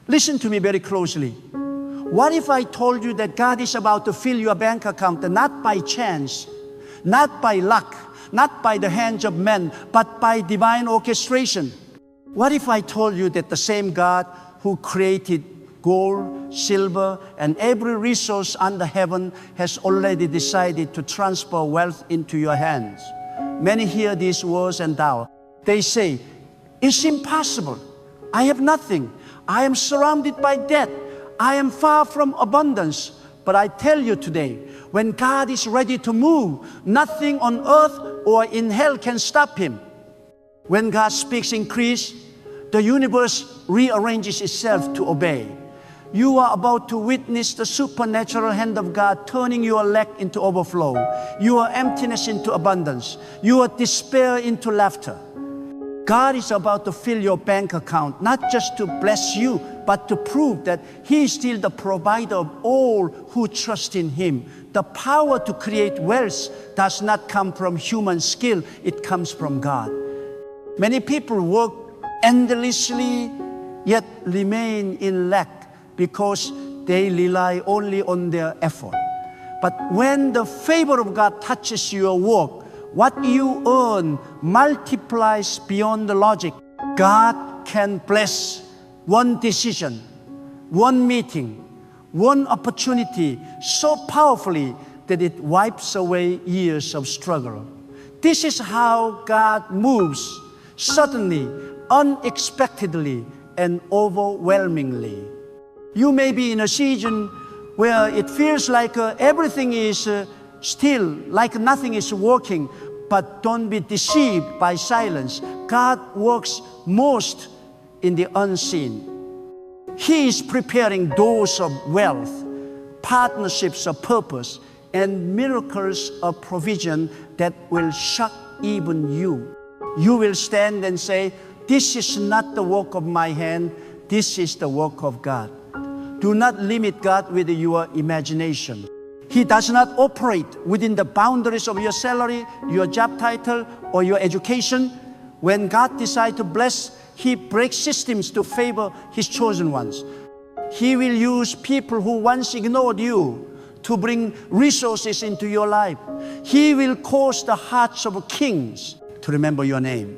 Listen to me very closely. What if I told you that God is about to fill your bank account, not by chance, not by luck, not by the hands of men, but by divine orchestration? What if I told you that the same God who created gold, silver, and every resource under heaven has already decided to transfer wealth into your hands? Many hear these words and doubt. They say, it's impossible. I have nothing. I am surrounded by debt. I am far from abundance. But I tell you today, when God is ready to move, nothing on earth or in hell can stop Him. When God speaks increase, the universe rearranges itself to obey. You are about to witness the supernatural hand of God turning your lack into overflow, your emptiness into abundance, your despair into laughter. God is about to fill your bank account, not just to bless you, but to prove that He is still the provider of all who trust in Him. The power to create wealth does not come from human skill, it comes from God. Many people work endlessly, yet remain in lack because they rely only on their effort. But when the favor of God touches your work, what you earn multiplies beyond the logic. God can bless one decision, one meeting, one opportunity so powerfully that it wipes away years of struggle. This is how God moves, suddenly, unexpectedly, and overwhelmingly. You may be in a season where it feels like everything is still, like nothing is working, but don't be deceived by silence. God works most in the unseen. He is preparing doors of wealth, partnerships of purpose, and miracles of provision that will shock even you. You will stand and say, this is not the work of my hand, this is the work of God. Do not limit God with your imagination. He does not operate within the boundaries of your salary, your job title, or your education. When God decides to bless, He breaks systems to favor His chosen ones. He will use people who once ignored you to bring resources into your life. He will cause the hearts of kings to remember your name.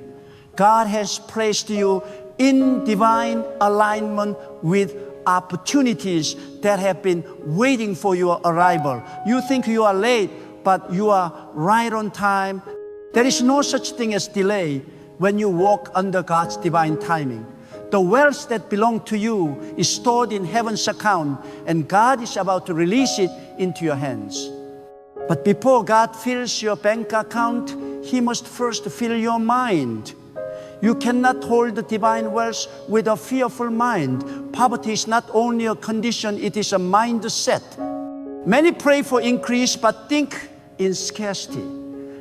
God has placed you in divine alignment with opportunities that have been waiting for your arrival. You think you are late, but you are right on time. There is no such thing as delay when you walk under God's divine timing. The wealth that belongs to you is stored in heaven's account, and God is about to release it into your hands. But before God fills your bank account, He must first fill your mind. You cannot hold the divine wealth with a fearful mind. Poverty is not only a condition, it is a mindset. Many pray for increase but think in scarcity.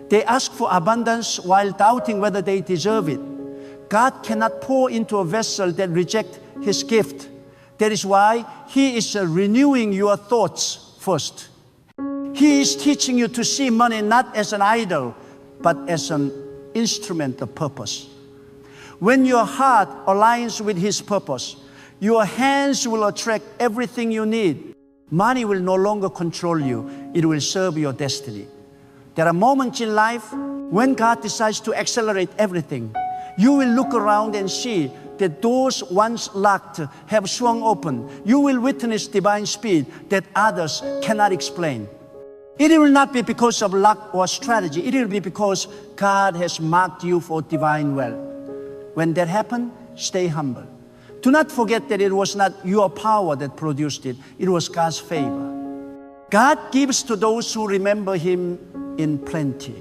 They ask for abundance while doubting whether they deserve it. God cannot pour into a vessel that rejects His gift. That is why He is renewing your thoughts first. He is teaching you to see money not as an idol, but as an instrument of purpose. When your heart aligns with His purpose, your hands will attract everything you need. Money will no longer control you. It will serve your destiny. There are moments in life when God decides to accelerate everything. You will look around and see that doors once locked have swung open. You will witness divine speed that others cannot explain. It will not be because of luck or strategy. It will be because God has marked you for divine wealth. When that happens, stay humble. Do not forget that it was not your power that produced it. It was God's favor. God gives to those who remember Him in plenty,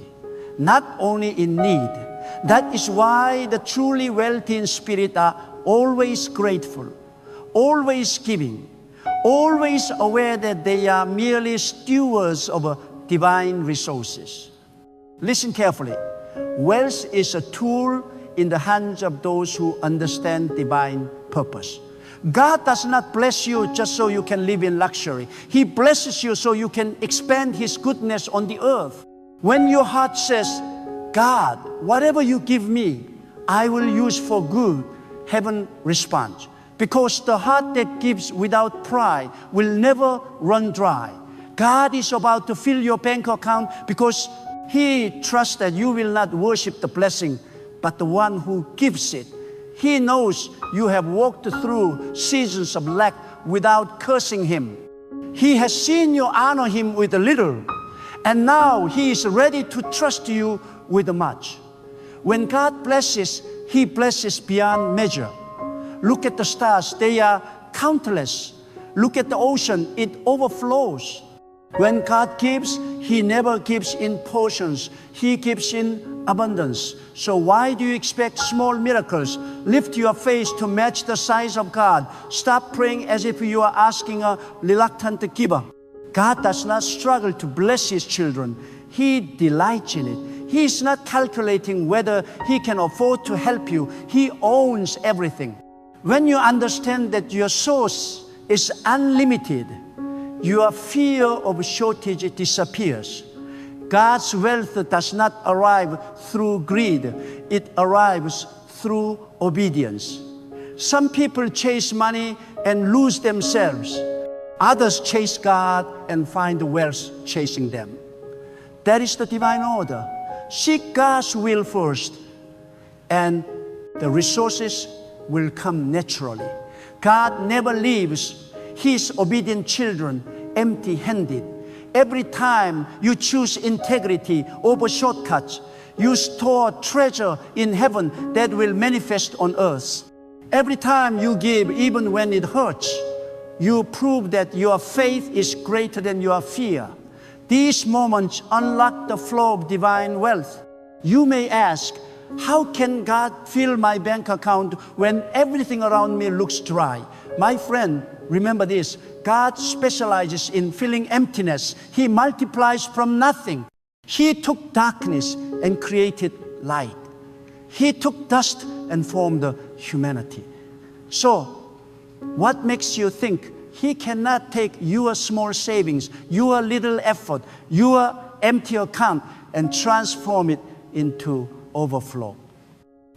not only in need. That is why the truly wealthy in spirit are always grateful, always giving, always aware that they are merely stewards of divine resources. Listen carefully. Wealth is a tool in the hands of those who understand divine purpose. God does not bless you just so you can live in luxury. He blesses you so you can expand His goodness on the earth. When your heart says, God, whatever you give me, I will use for good, heaven responds. because the heart that gives without pride will never run dry. God is about to fill your bank account because He trusts that you will not worship the blessing, but the one who gives it. He knows you have walked through seasons of lack without cursing Him. He has seen you honor Him with a little, and now He is ready to trust you with much. When God blesses, He blesses beyond measure. Look at the stars, they are countless. Look at the ocean, it overflows. When God gives, He never gives in portions. He gives in abundance. So why do you expect small miracles? Lift your faith to match the size of God. Stop praying as if you are asking a reluctant giver. God does not struggle to bless His children. He delights in it. He is not calculating whether He can afford to help you. He owns everything. When you understand that your source is unlimited, your fear of shortage disappears. God's wealth does not arrive through greed. It arrives through obedience. Some people chase money and lose themselves. Others chase God and find wealth chasing them. That is the divine order. Seek God's will first, and the resources will come naturally. God never leaves His obedient children empty-handed. Every time you choose integrity over shortcuts, you store treasure in heaven that will manifest on earth. Every time you give, even when it hurts, you prove that your faith is greater than your fear. These moments unlock the flow of divine wealth. You may ask, how can God fill my bank account when everything around me looks dry? My friend, remember this. God specializes in filling emptiness. He multiplies from nothing. He took darkness and created light. He took dust and formed humanity. So, what makes you think He cannot take your small savings, your little effort, your empty account, and transform it into overflow?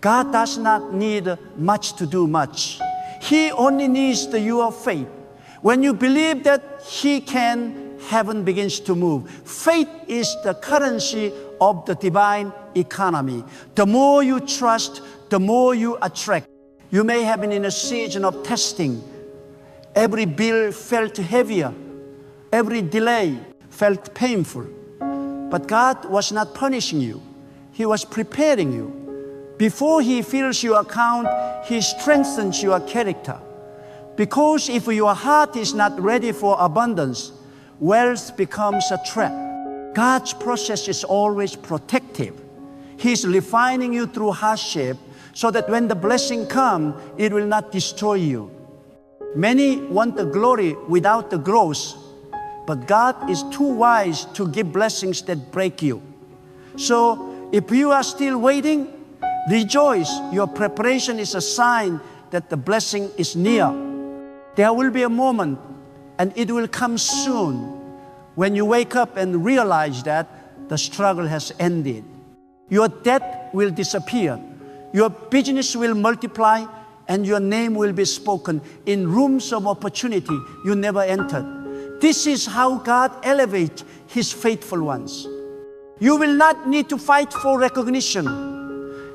God does not need much to do much. He only needs your faith. When you believe that He can, heaven begins to move. Faith is the currency of the divine economy. The more you trust, the more you attract. You may have been in a season of testing. Every bill felt heavier. Every delay felt painful. But God was not punishing you. He was preparing you. Before He fills your account, He strengthens your character. Because if your heart is not ready for abundance, wealth becomes a trap. God's process is always protective. He's refining you through hardship so that when the blessing comes, it will not destroy you. Many want the glory without the growth, but God is too wise to give blessings that break you. So if you are still waiting, rejoice. Your preparation is a sign that the blessing is near. There will be a moment, and it will come soon, when you wake up and realize that the struggle has ended. Your debt will disappear. Your business will multiply, and your name will be spoken in rooms of opportunity you never entered. This is how God elevates His faithful ones. You will not need to fight for recognition.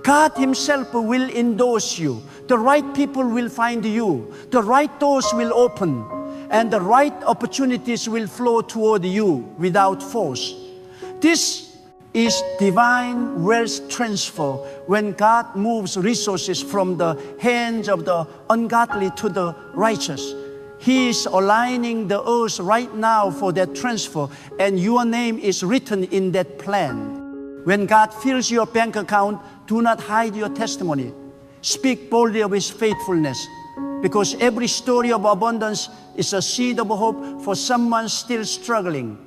God Himself will endorse you. The right people will find you. The right doors will open. And the right opportunities will flow toward you without force. This is divine wealth transfer when God moves resources from the hands of the ungodly to the righteous. He is aligning the earth right now for that transfer, and your name is written in that plan. When God fills your bank account, do not hide your testimony. Speak boldly of His faithfulness, because every story of abundance is a seed of hope for someone still struggling.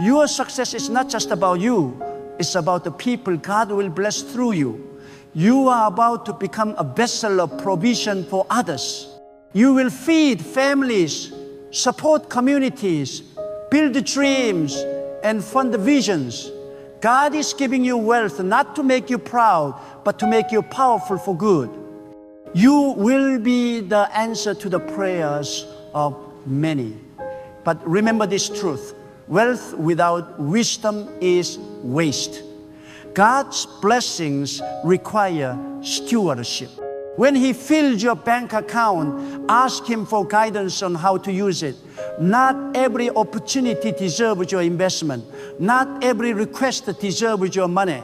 Your success is not just about you, it's about the people God will bless through you. You are about to become a vessel of provision for others. You will feed families, support communities, build dreams, and fund visions. God is giving you wealth not to make you proud, but to make you powerful for good. You will be the answer to the prayers of many. But remember this truth: wealth without wisdom is waste. God's blessings require stewardship. When He fills your bank account, ask Him for guidance on how to use it. Not every opportunity deserves your investment. Not every request deserves your money.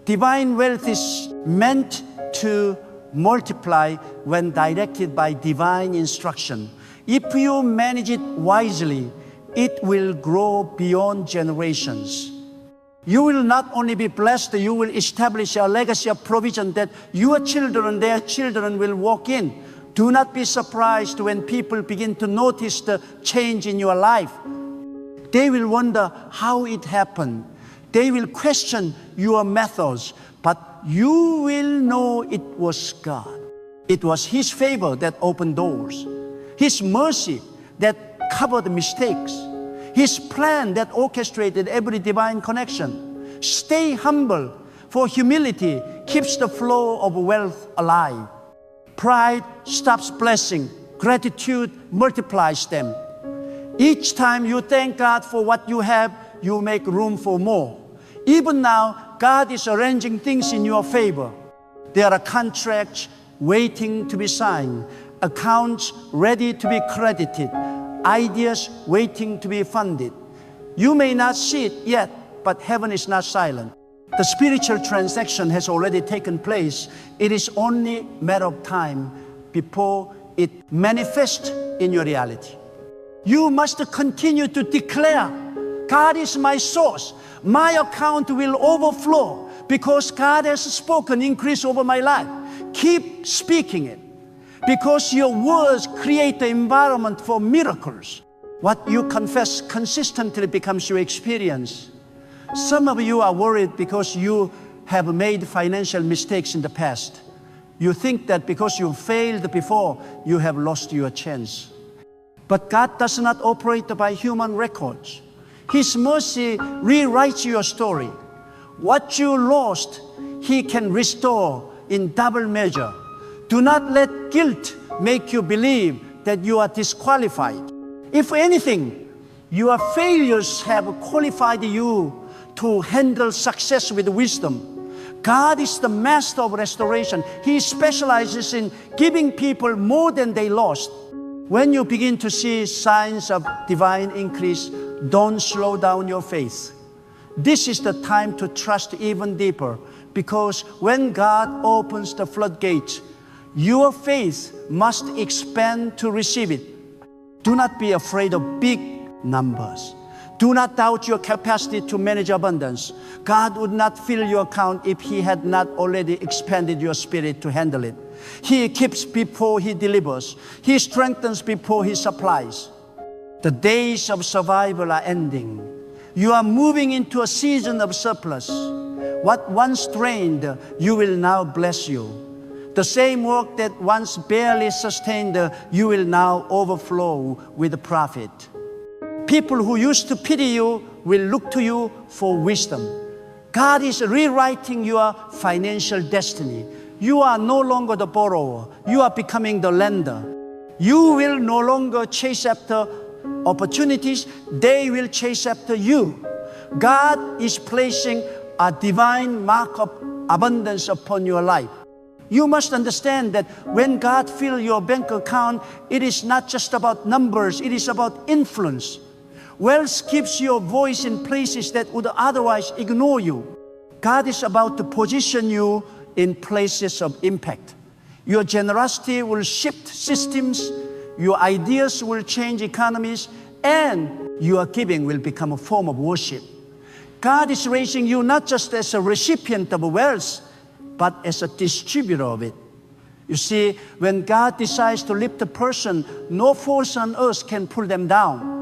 Divine wealth is meant to multiply when directed by divine instruction. If you manage it wisely, it will grow beyond generations. You will not only be blessed, you will establish a legacy of provision that your children, their children will walk in. Do not be surprised when people begin to notice the change in your life. They will wonder how it happened. They will question your methods, but you will know it was God. It was His favor that opened doors, His mercy that covered mistakes, His plan that orchestrated every divine connection. Stay humble, for humility keeps the flow of wealth alive. Pride stops blessing. Gratitude multiplies them. Each time you thank God for what you have, you make room for more. Even now, God is arranging things in your favor. There are contracts waiting to be signed, accounts ready to be credited, ideas waiting to be funded. You may not see it yet, but heaven is not silent. The spiritual transaction has already taken place. It is only a matter of time before it manifests in your reality. You must continue to declare, God is my source. My account will overflow because God has spoken increase over my life. Keep speaking it, because your words create the environment for miracles. What you confess consistently becomes your experience. Some of you are worried because you have made financial mistakes in the past. You think that because you failed before, you have lost your chance. But God does not operate by human records. His mercy rewrites your story. What you lost, He can restore in double measure. Do not let guilt make you believe that you are disqualified. If anything, your failures have qualified you to handle success with wisdom. God is the master of restoration. He specializes in giving people more than they lost. When you begin to see signs of divine increase, don't slow down your faith. This is the time to trust even deeper, because when God opens the floodgates, your faith must expand to receive it. Do not be afraid of big numbers. Do not doubt your capacity to manage abundance. God would not fill your account if He had not already expanded your spirit to handle it. He keeps before He delivers. He strengthens before He supplies. The days of survival are ending. You are moving into a season of surplus. What once drained, you will now bless you. The same work that once barely sustained, you will now overflow with profit. People who used to pity you will look to you for wisdom. God is rewriting your financial destiny. You are no longer the borrower. You are becoming the lender. You will no longer chase after opportunities. They will chase after you. God is placing a divine mark of abundance upon your life. You must understand that when God fills your bank account, it is not just about numbers, it is about influence. Wealth gives your voice in places that would otherwise ignore you. God is about to position you in places of impact. Your generosity will shift systems, your ideas will change economies, and your giving will become a form of worship. God is raising you not just as a recipient of wealth, but as a distributor of it. You see, when God decides to lift a person, no force on earth can pull them down.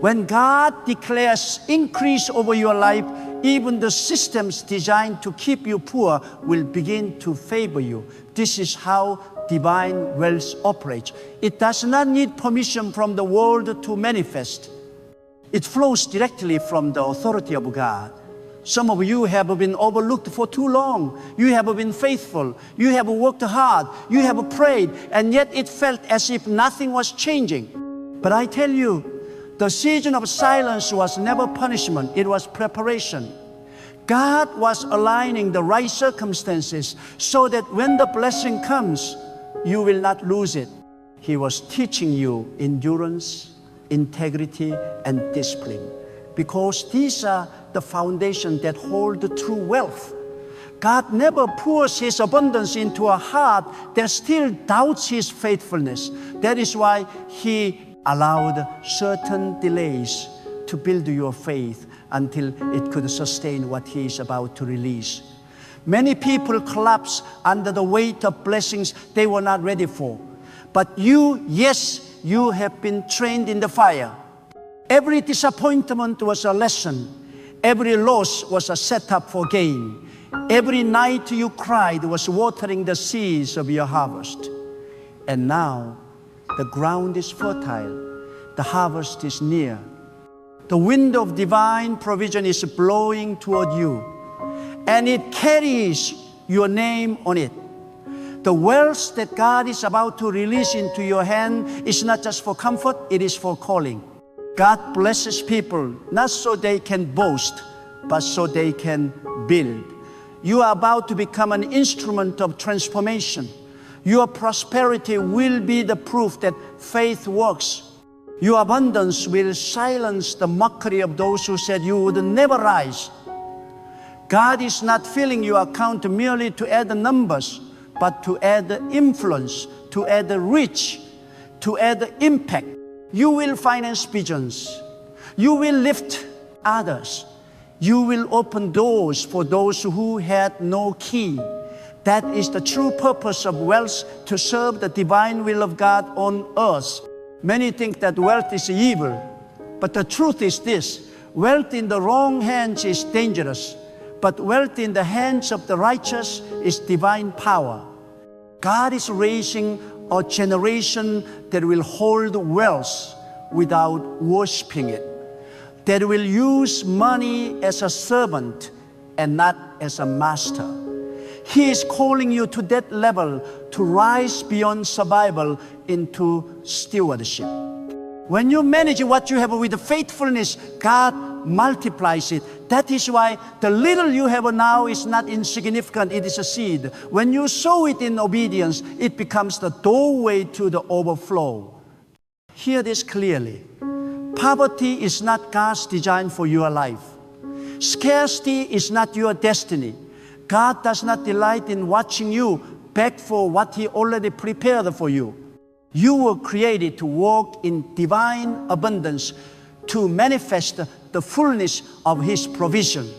When God declares increase over your life, even the systems designed to keep you poor will begin to favor you. This is how divine wealth operates. It does not need permission from the world to manifest. It flows directly from the authority of God. Some of you have been overlooked for too long. You have been faithful. You have worked hard. You have prayed, and yet it felt as if nothing was changing. But I tell you, the season of silence was never punishment. It was preparation. God was aligning the right circumstances so that when the blessing comes, you will not lose it. He was teaching you endurance, integrity, and discipline, because these are the foundation that hold the true wealth. God never pours His abundance into a heart that still doubts His faithfulness. That is why He allowed certain delays to build your faith until it could sustain what He is about to release. Many people collapse under the weight of blessings they were not ready for. But you, yes, you have been trained in the fire. Every disappointment was a lesson. Every loss was a setup for gain. Every night you cried was watering the seeds of your harvest. And now, the ground is fertile. The harvest is near. The wind of divine provision is blowing toward you, and it carries your name on it. The wealth that God is about to release into your hand is not just for comfort, it is for calling. God blesses people not so they can boast, but so they can build. You are about to become an instrument of transformation. Your prosperity will be the proof that faith works. Your abundance will silence the mockery of those who said you would never rise. God is not filling your account merely to add the numbers, but to add the influence, to add the reach, to add the impact. You will finance visions. You will lift others. You will open doors for those who had no key. That is the true purpose of wealth, to serve the divine will of God on earth. Many think that wealth is evil, but the truth is this: wealth in the wrong hands is dangerous, but wealth in the hands of the righteous is divine power. God is raising a generation that will hold wealth without worshiping it, that will use money as a servant and not as a master. He is calling you to that level, to rise beyond survival into stewardship. When you manage what you have with faithfulness, God multiplies it. That is why the little you have now is not insignificant, it is a seed. When you sow it in obedience, it becomes the doorway to the overflow. Hear this clearly. Poverty is not God's design for your life. Scarcity is not your destiny. God does not delight in watching you beg for what He already prepared for you. You were created to walk in divine abundance, to manifest the fullness of His provision.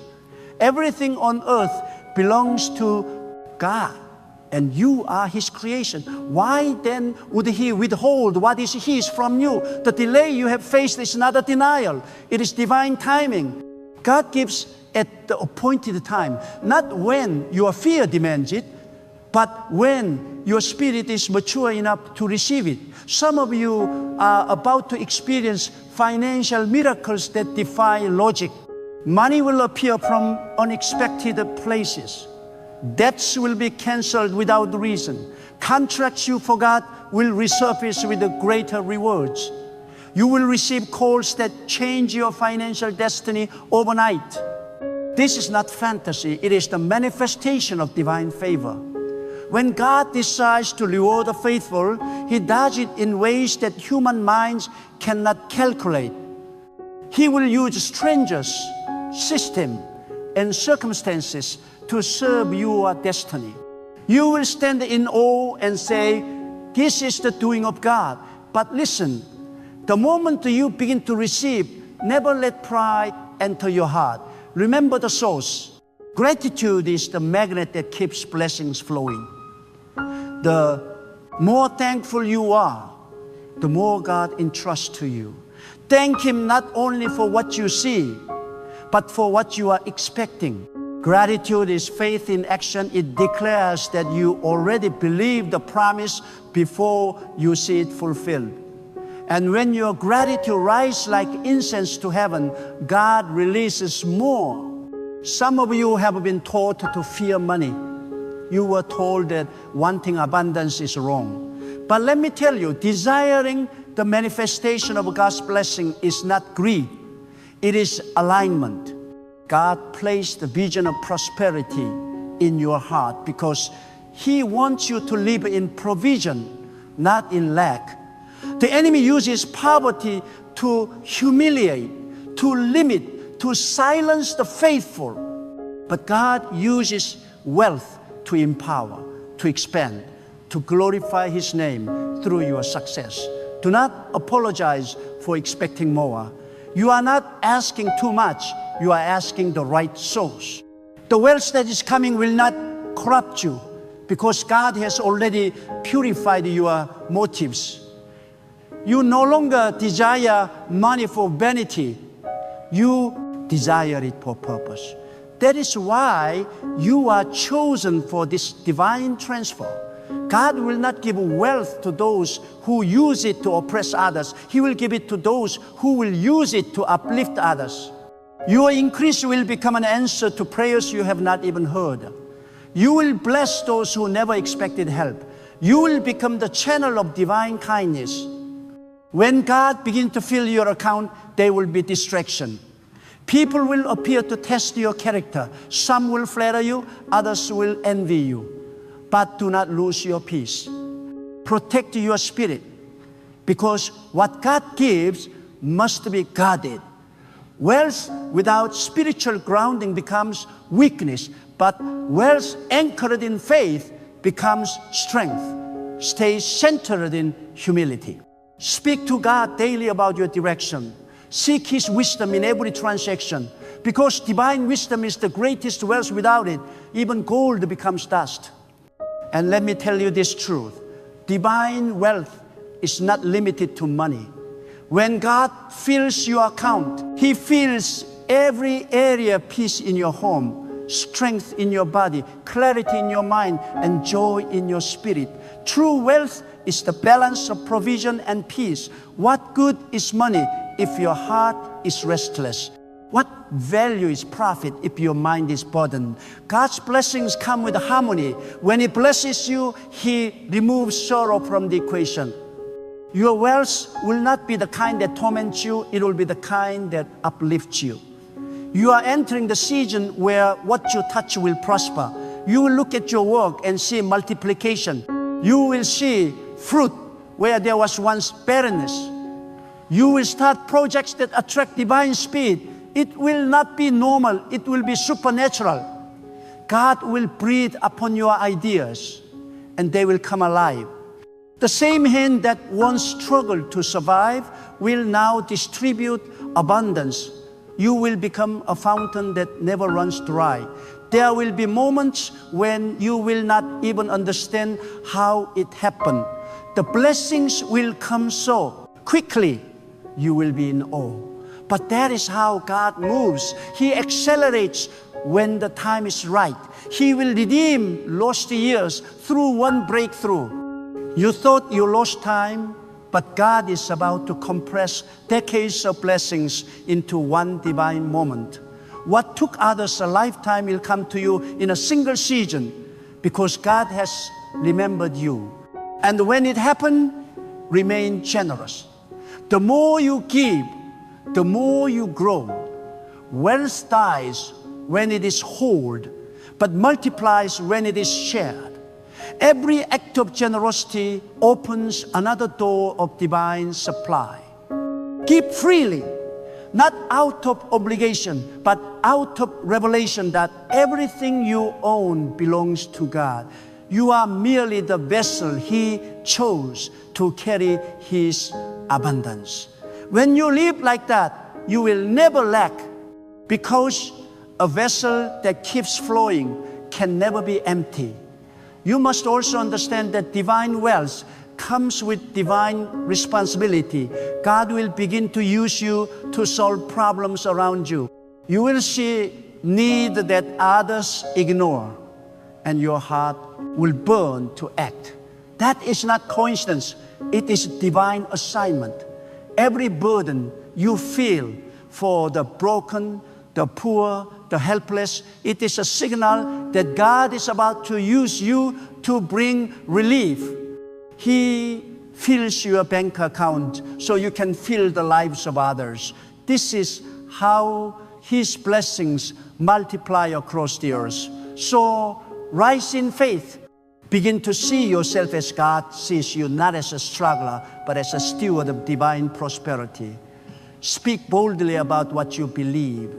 Everything on earth belongs to God, and you are His creation. Why then would He withhold what is His from you? The delay you have faced is not a denial. It is divine timing. God gives at the appointed time, not when your fear demands it, but when your spirit is mature enough to receive it. Some of you are about to experience financial miracles that defy logic. Money will appear from unexpected places. Debts will be canceled without reason. Contracts you forgot will resurface with greater rewards. You will receive calls that change your financial destiny overnight. This is not fantasy, it is the manifestation of divine favor. When God decides to reward the faithful, He does it in ways that human minds cannot calculate. He will use strangers, system, and circumstances to serve your destiny. You will stand in awe and say, "This is the doing of God." But listen, the moment you begin to receive, never let pride enter your heart. Remember the source. Gratitude is the magnet that keeps blessings flowing. The more thankful you are, the more God entrusts to you. Thank Him not only for what you see, but for what you are expecting. Gratitude is faith in action. It declares that you already believe the promise before you see it fulfilled. And when your gratitude rises like incense to heaven, God releases more. Some of you have been taught to fear money. You were told that wanting abundance is wrong. But let me tell you, desiring the manifestation of God's blessing is not greed. It is alignment. God placed the vision of prosperity in your heart because He wants you to live in provision, not in lack. The enemy uses poverty to humiliate, to limit, to silence the faithful. But God uses wealth to empower, to expand, to glorify His name through your success. Do not apologize for expecting more. You are not asking too much. You are asking the right source. The wealth that is coming will not corrupt you because God has already purified your motives. You no longer desire money for vanity. You desire it for purpose. That is why you are chosen for this divine transfer. God will not give wealth to those who use it to oppress others. He will give it to those who will use it to uplift others. Your increase will become an answer to prayers you have not even heard. You will bless those who never expected help. You will become the channel of divine kindness. When God begins to fill your account, there will be distraction. People will appear to test your character. Some will flatter you, others will envy you. But do not lose your peace. Protect your spirit, because what God gives must be guarded. Wealth without spiritual grounding becomes weakness, but wealth anchored in faith becomes strength. Stay centered in humility. Speak to God daily about your direction. Seek His wisdom in every transaction, because divine wisdom is the greatest wealth. Without it, even gold becomes dust. And let me tell you this truth. Divine wealth is not limited to money. When God fills your account, He fills every area of peace in your home, strength in your body, clarity in your mind, and joy in your spirit. True wealth is the balance of provision and peace. What good is money if your heart is restless? What value is profit if your mind is burdened? God's blessings come with harmony. When He blesses you, He removes sorrow from the equation. Your wealth will not be the kind that torments you. It will be the kind that uplifts you. You are entering the season where what you touch will prosper. You will look at your work and see multiplication. You will see fruit where there was once barrenness. You will start projects that attract divine speed. It will not be normal. It will be supernatural. God will breathe upon your ideas, and they will come alive. The same hand that once struggled to survive will now distribute abundance. You will become a fountain that never runs dry. There will be moments when you will not even understand how it happened. The blessings will come so quickly, you will be in awe. But that is how God moves. He accelerates when the time is right. He will redeem lost years through one breakthrough. You thought you lost time, but God is about to compress decades of blessings into one divine moment. What took others a lifetime will come to you in a single season, because God has remembered you. And when it happens, remain generous. The more you give, the more you grow. Wealth dies when it is hoarded, but multiplies when it is shared. Every act of generosity opens another door of divine supply. Give freely, not out of obligation, but out of revelation that everything you own belongs to God. You are merely the vessel He chose to carry His abundance. When you live like that, you will never lack, because a vessel that keeps flowing can never be empty. You must also understand that divine wealth comes with divine responsibility. God will begin to use you to solve problems around you. You will see need that others ignore, and your heart will burn to act. That is not coincidence. It is divine assignment. Every burden you feel for the broken, the poor, the helpless. It is a signal that God is about to use you to bring relief. He fills your bank account so you can fill the lives of others. This is how His blessings multiply across the earth. So rise in faith. Begin to see yourself as God sees you, not as a struggler, but as a steward of divine prosperity. Speak boldly about what you believe.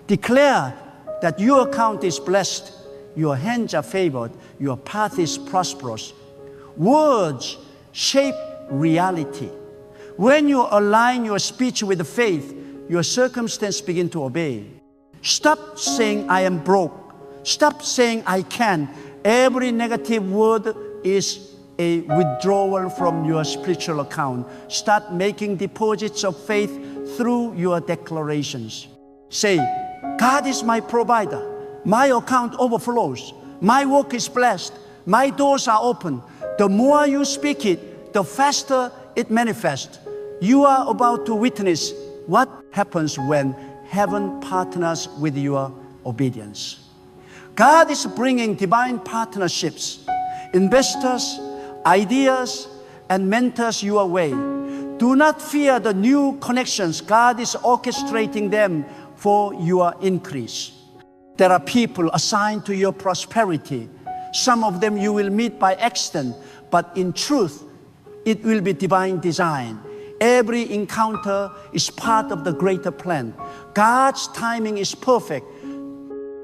Declare that your account is blessed, your hands are favored, your path is prosperous. Words shape reality. When you align your speech with faith, your circumstances begin to obey. Stop saying, I am broke. Stop saying, I can't. Every negative word is a withdrawal from your spiritual account. Start making deposits of faith through your declarations. Say, God is my provider. My account overflows. My work is blessed. My doors are open. The more you speak it, the faster it manifests. You are about to witness what happens when heaven partners with your obedience. God is bringing divine partnerships, investors, ideas, and mentors your way. Do not fear the new connections. God is orchestrating them for your increase. There are people assigned to your prosperity. Some of them you will meet by accident, but in truth, it will be divine design. Every encounter is part of the greater plan. God's timing is perfect.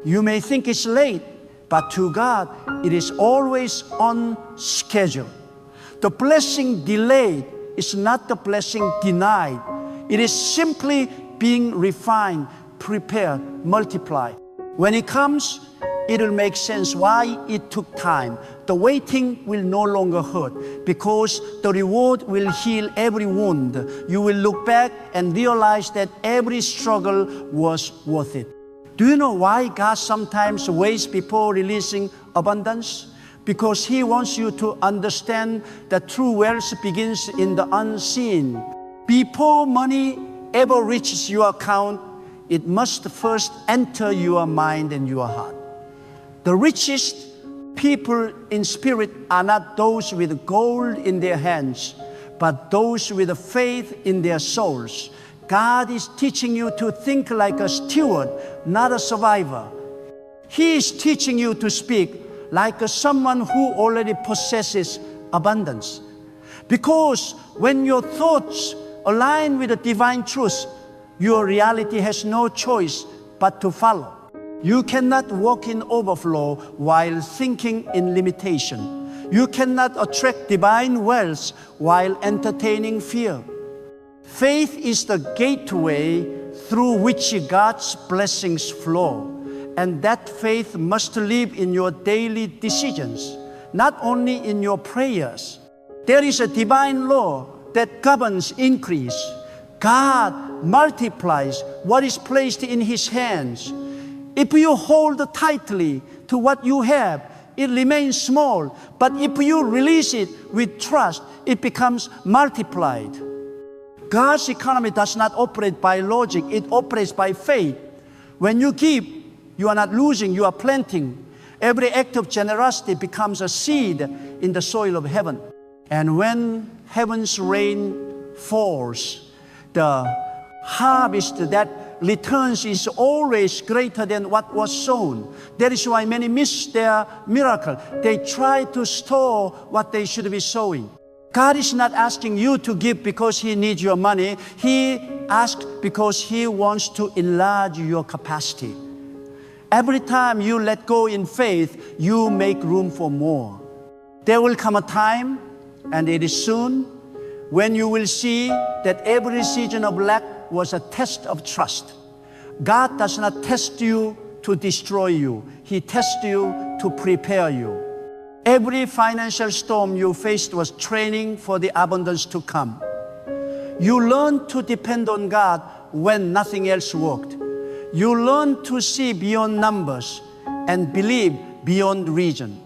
You may think it's late, but to God, it is always on schedule. The blessing delayed is not the blessing denied. It is simply being refined, prepared, multiplied. When it comes, it will make sense why it took time. The waiting will no longer hurt because the reward will heal every wound. You will look back and realize that every struggle was worth it. Do you know why God sometimes waits before releasing abundance? Because He wants you to understand that true wealth begins in the unseen. Before money ever reaches your account, it must first enter your mind and your heart. The richest people in spirit are not those with gold in their hands, but those with faith in their souls. God is teaching you to think like a steward, not a survivor. He is teaching you to speak like someone who already possesses abundance. Because when your thoughts align with the divine truth, your reality has no choice but to follow. You cannot walk in overflow while thinking in limitation. You cannot attract divine wealth while entertaining fear. Faith is the gateway through which God's blessings flow. And that faith must live in your daily decisions, not only in your prayers. There is a divine law that governs increase. God multiplies what is placed in His hands. If you hold tightly to what you have, it remains small. But if you release it with trust, it becomes multiplied. God's economy does not operate by logic, it operates by faith. When you give, you are not losing, you are planting. Every act of generosity becomes a seed in the soil of heaven. And when heaven's rain falls, the harvest that returns is always greater than what was sown. That is why many miss their miracle. They try to store what they should be sowing. God is not asking you to give because He needs your money. He asks because He wants to enlarge your capacity. Every time you let go in faith, you make room for more. There will come a time, and it is soon, when you will see that every season of lack was a test of trust. God does not test you to destroy you. He tests you to prepare you. Every financial storm you faced was training for the abundance to come. You learned to depend on God when nothing else worked. You learned to see beyond numbers and believe beyond region.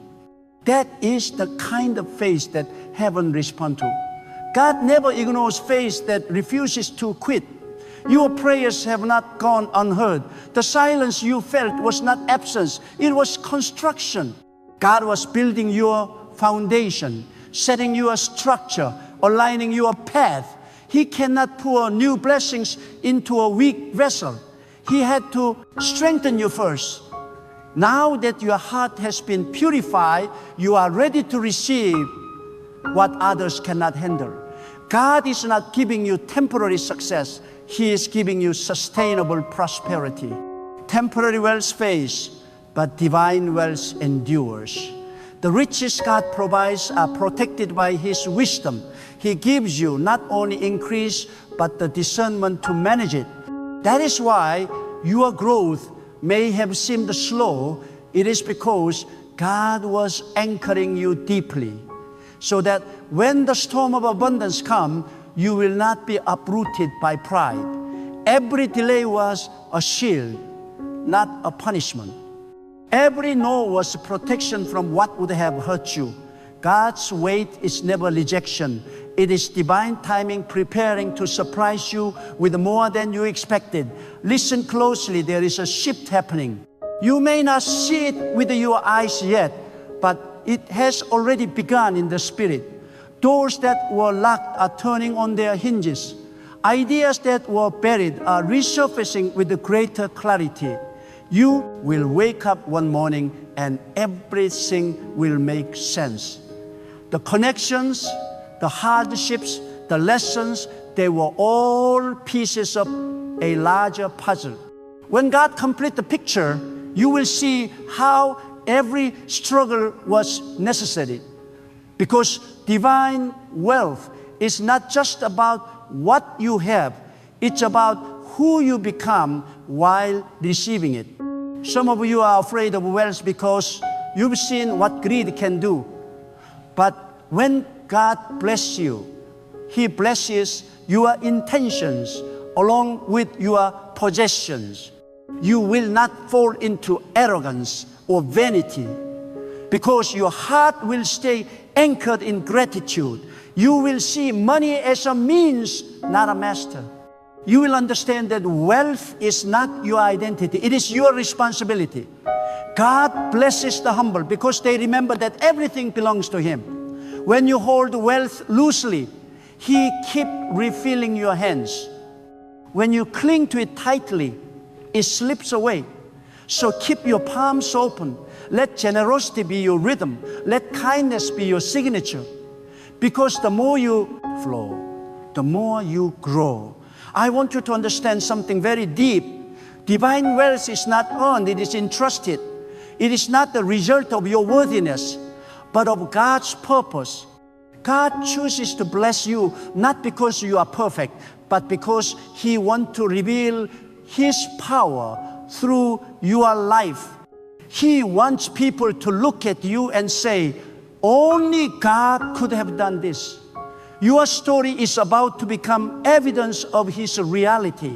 That is the kind of faith that heaven responds to. God never ignores faith that refuses to quit. Your prayers have not gone unheard. The silence you felt was not absence, it was construction. God was building your foundation, setting your structure, aligning your path. He cannot pour new blessings into a weak vessel. He had to strengthen you first. Now that your heart has been purified, you are ready to receive what others cannot handle. God is not giving you temporary success. He is giving you sustainable prosperity. Temporary wealth fades, but divine wealth endures. The riches God provides are protected by His wisdom. He gives you not only increase, but the discernment to manage it. That is why your growth may have seemed slow. It is because God was anchoring you deeply, so that when the storm of abundance comes, you will not be uprooted by pride. Every delay was a shield, not a punishment. Every no was a protection from what would have hurt you. God's wait is never rejection. It is divine timing preparing to surprise you with more than you expected. Listen closely, there is a shift happening. You may not see it with your eyes yet, but it has already begun in the spirit. Doors that were locked are turning on their hinges. Ideas that were buried are resurfacing with greater clarity. You will wake up one morning and everything will make sense. The connections, the hardships, the lessons, they were all pieces of a larger puzzle. When God completes the picture, you will see how every struggle was necessary. Because divine wealth is not just about what you have, it's about who you become while receiving it. Some of you are afraid of wealth because you've seen what greed can do. But when God blesses you, He blesses your intentions along with your possessions. You will not fall into arrogance or vanity, because your heart will stay anchored in gratitude. You will see money as a means, not a master. You will understand that wealth is not your identity, it is your responsibility. God blesses the humble because they remember that everything belongs to Him. When you hold wealth loosely, He keeps refilling your hands. When you cling to it tightly, it slips away. So keep your palms open. Let generosity be your rhythm. Let kindness be your signature. Because the more you flow, the more you grow. I want you to understand something very deep. Divine wealth is not earned, it is entrusted. It is not the result of your worthiness, but of God's purpose. God chooses to bless you not because you are perfect, but because He wants to reveal His power through your life. He wants people to look at you and say, only God could have done this. Your story is about to become evidence of His reality.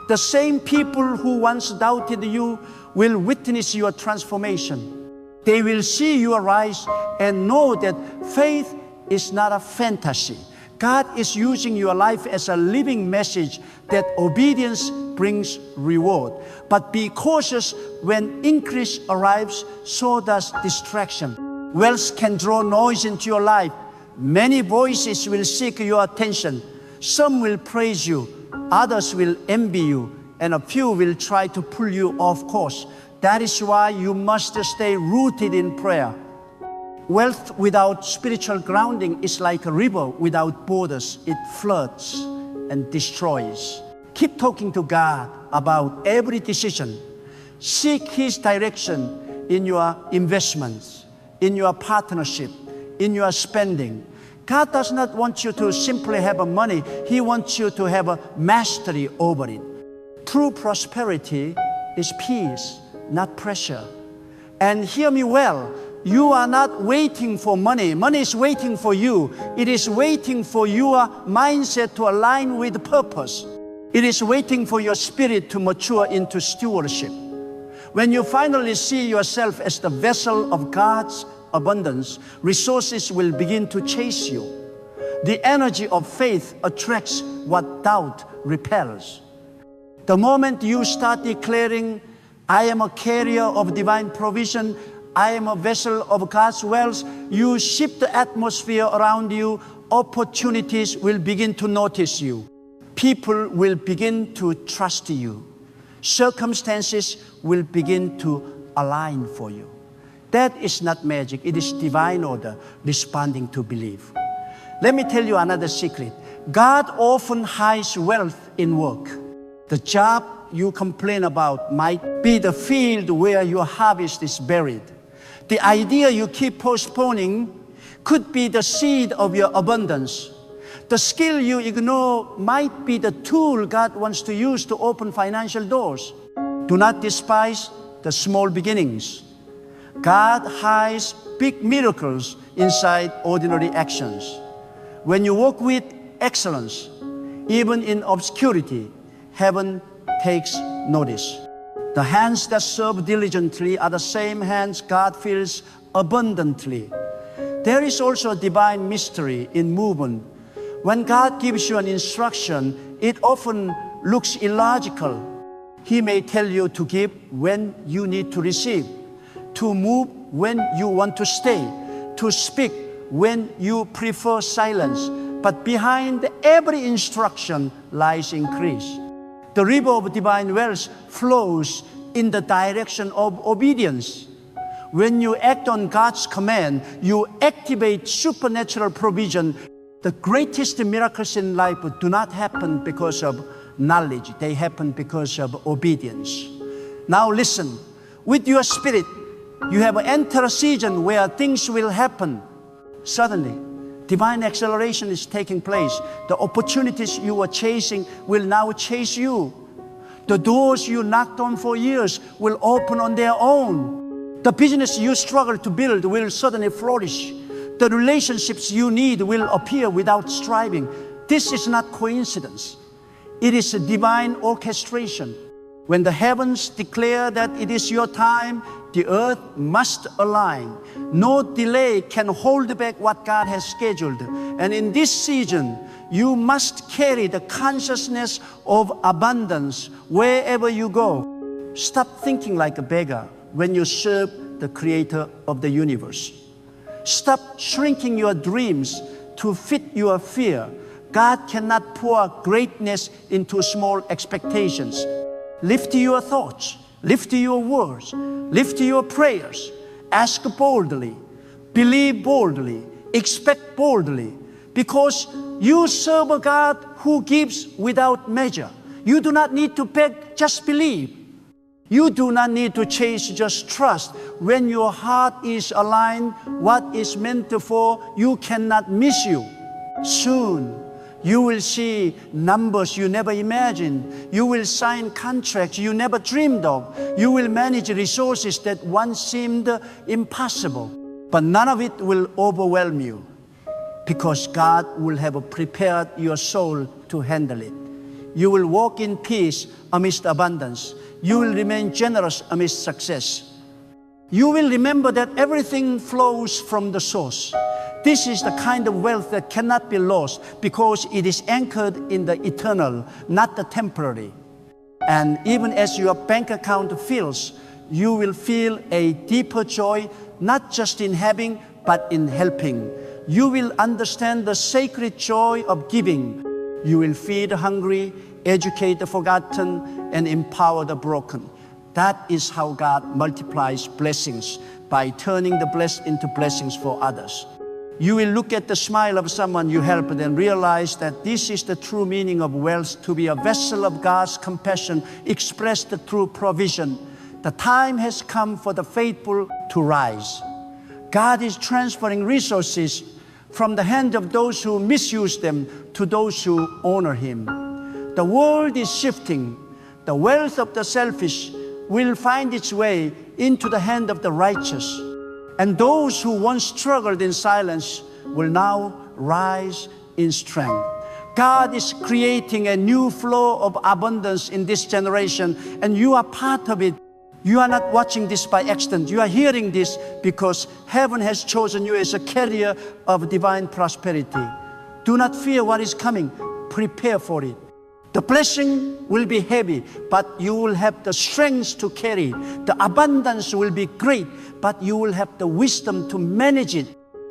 The same people who once doubted you will witness your transformation. They will see your rise and know that faith is not a fantasy. God is using your life as a living message that obedience brings reward. But be cautious when increase arrives, so does distraction. Wealth can draw noise into your life. Many voices will seek your attention. Some will praise you, others will envy you, and a few will try to pull you off course. That is why you must stay rooted in prayer. Wealth without spiritual grounding is like a river without borders. It floods and destroys. Keep talking to God about every decision. Seek His direction in your investments, in your partnership, in your spending. God does not want you to simply have money. He wants you to have a mastery over it. True prosperity is peace, not pressure. And hear me well, you are not waiting for money. Money is waiting for you. It is waiting for your mindset to align with purpose. It is waiting for your spirit to mature into stewardship. When you finally see yourself as the vessel of God's abundance, resources will begin to chase you. The energy of faith attracts what doubt repels. The moment you start declaring, I am a carrier of divine provision, I am a vessel of God's wealth, you shift the atmosphere around you. Opportunities will begin to notice you. People will begin to trust you. Circumstances will begin to align for you. That is not magic. It is divine order responding to belief. Let me tell you another secret. God often hides wealth in work. The job you complain about might be the field where your harvest is buried. The idea you keep postponing could be the seed of your abundance. The skill you ignore might be the tool God wants to use to open financial doors. Do not despise the small beginnings. God hides big miracles inside ordinary actions. When you walk with excellence, even in obscurity, heaven takes notice. The hands that serve diligently are the same hands God fills abundantly. There is also a divine mystery in movement. When God gives you an instruction, it often looks illogical. He may tell you to give when you need to receive, to move when you want to stay, to speak when you prefer silence. But behind every instruction lies increase. The river of divine wealth flows in the direction of obedience. When you act on God's command, you activate supernatural provision. The greatest miracles in life do not happen because of knowledge. They happen because of obedience. Now listen, with your spirit, you have entered a season where things will happen. Suddenly, divine acceleration is taking place. The opportunities you were chasing will now chase you. The doors you knocked on for years will open on their own. The business you struggled to build will suddenly flourish. The relationships you need will appear without striving. This is not coincidence. It is a divine orchestration. When the heavens declare that it is your time, the earth must align. No delay can hold back what God has scheduled. And in this season, you must carry the consciousness of abundance wherever you go. Stop thinking like a beggar when you serve the Creator of the universe. Stop shrinking your dreams to fit your fear. God cannot pour greatness into small expectations. Lift your thoughts, lift your words, lift your prayers. Ask boldly, believe boldly, expect boldly, because you serve a God who gives without measure. You do not need to beg, just believe. You do not need to chase, just trust. When your heart is aligned, what is meant for you cannot miss you. Soon, you will see numbers you never imagined. You will sign contracts you never dreamed of. You will manage resources that once seemed impossible. But none of it will overwhelm you, because God will have prepared your soul to handle it. You will walk in peace amidst abundance. You will remain generous amidst success. You will remember that everything flows from the source. This is the kind of wealth that cannot be lost because it is anchored in the eternal, not the temporary. And even as your bank account fills, you will feel a deeper joy, not just in having, but in helping. You will understand the sacred joy of giving. You will feed the hungry, educate the forgotten, and empower the broken. That is how God multiplies blessings, by turning the blessed into blessings for others. You will look at the smile of someone you helped and realize that this is the true meaning of wealth, to be a vessel of God's compassion expressed through provision. The time has come for the faithful to rise. God is transferring resources from the hand of those who misuse them to those who honor Him. The world is shifting. The wealth of the selfish will find its way into the hand of the righteous. And those who once struggled in silence will now rise in strength. God is creating a new flow of abundance in this generation, and you are part of it. You are not watching this by accident. You are hearing this because heaven has chosen you as a carrier of divine prosperity. Do not fear what is coming. Prepare for it. The blessing will be heavy, but you will have the strength to carry. The abundance will be great, but you will have the wisdom to manage it.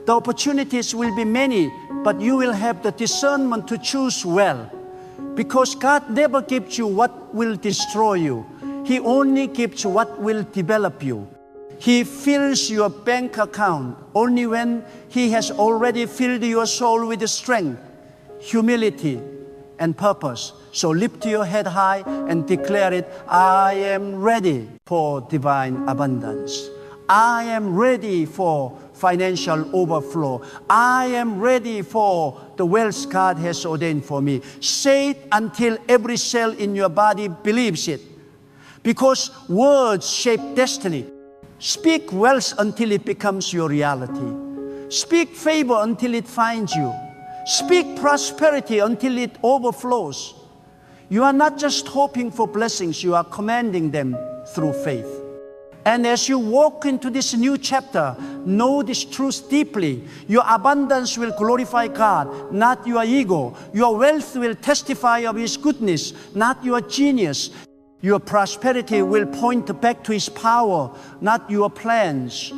The opportunities will be many, but you will have the discernment to choose well. Because God never gives you what will destroy you. He only gives you what will develop you. He fills your bank account only when He has already filled your soul with strength, humility, and purpose. So lift your head high and declare it, I am ready for divine abundance. I am ready for financial overflow. I am ready for the wealth God has ordained for me. Say it until every cell in your body believes it. Because words shape destiny. Speak wealth until it becomes your reality. Speak favor until it finds you. Speak prosperity until it overflows. You are not just hoping for blessings, you are commanding them through faith. And as you walk into this new chapter, know this truth deeply. Your abundance will glorify God, not your ego. Your wealth will testify of His goodness, not your genius. Your prosperity will point back to His power, not your plans.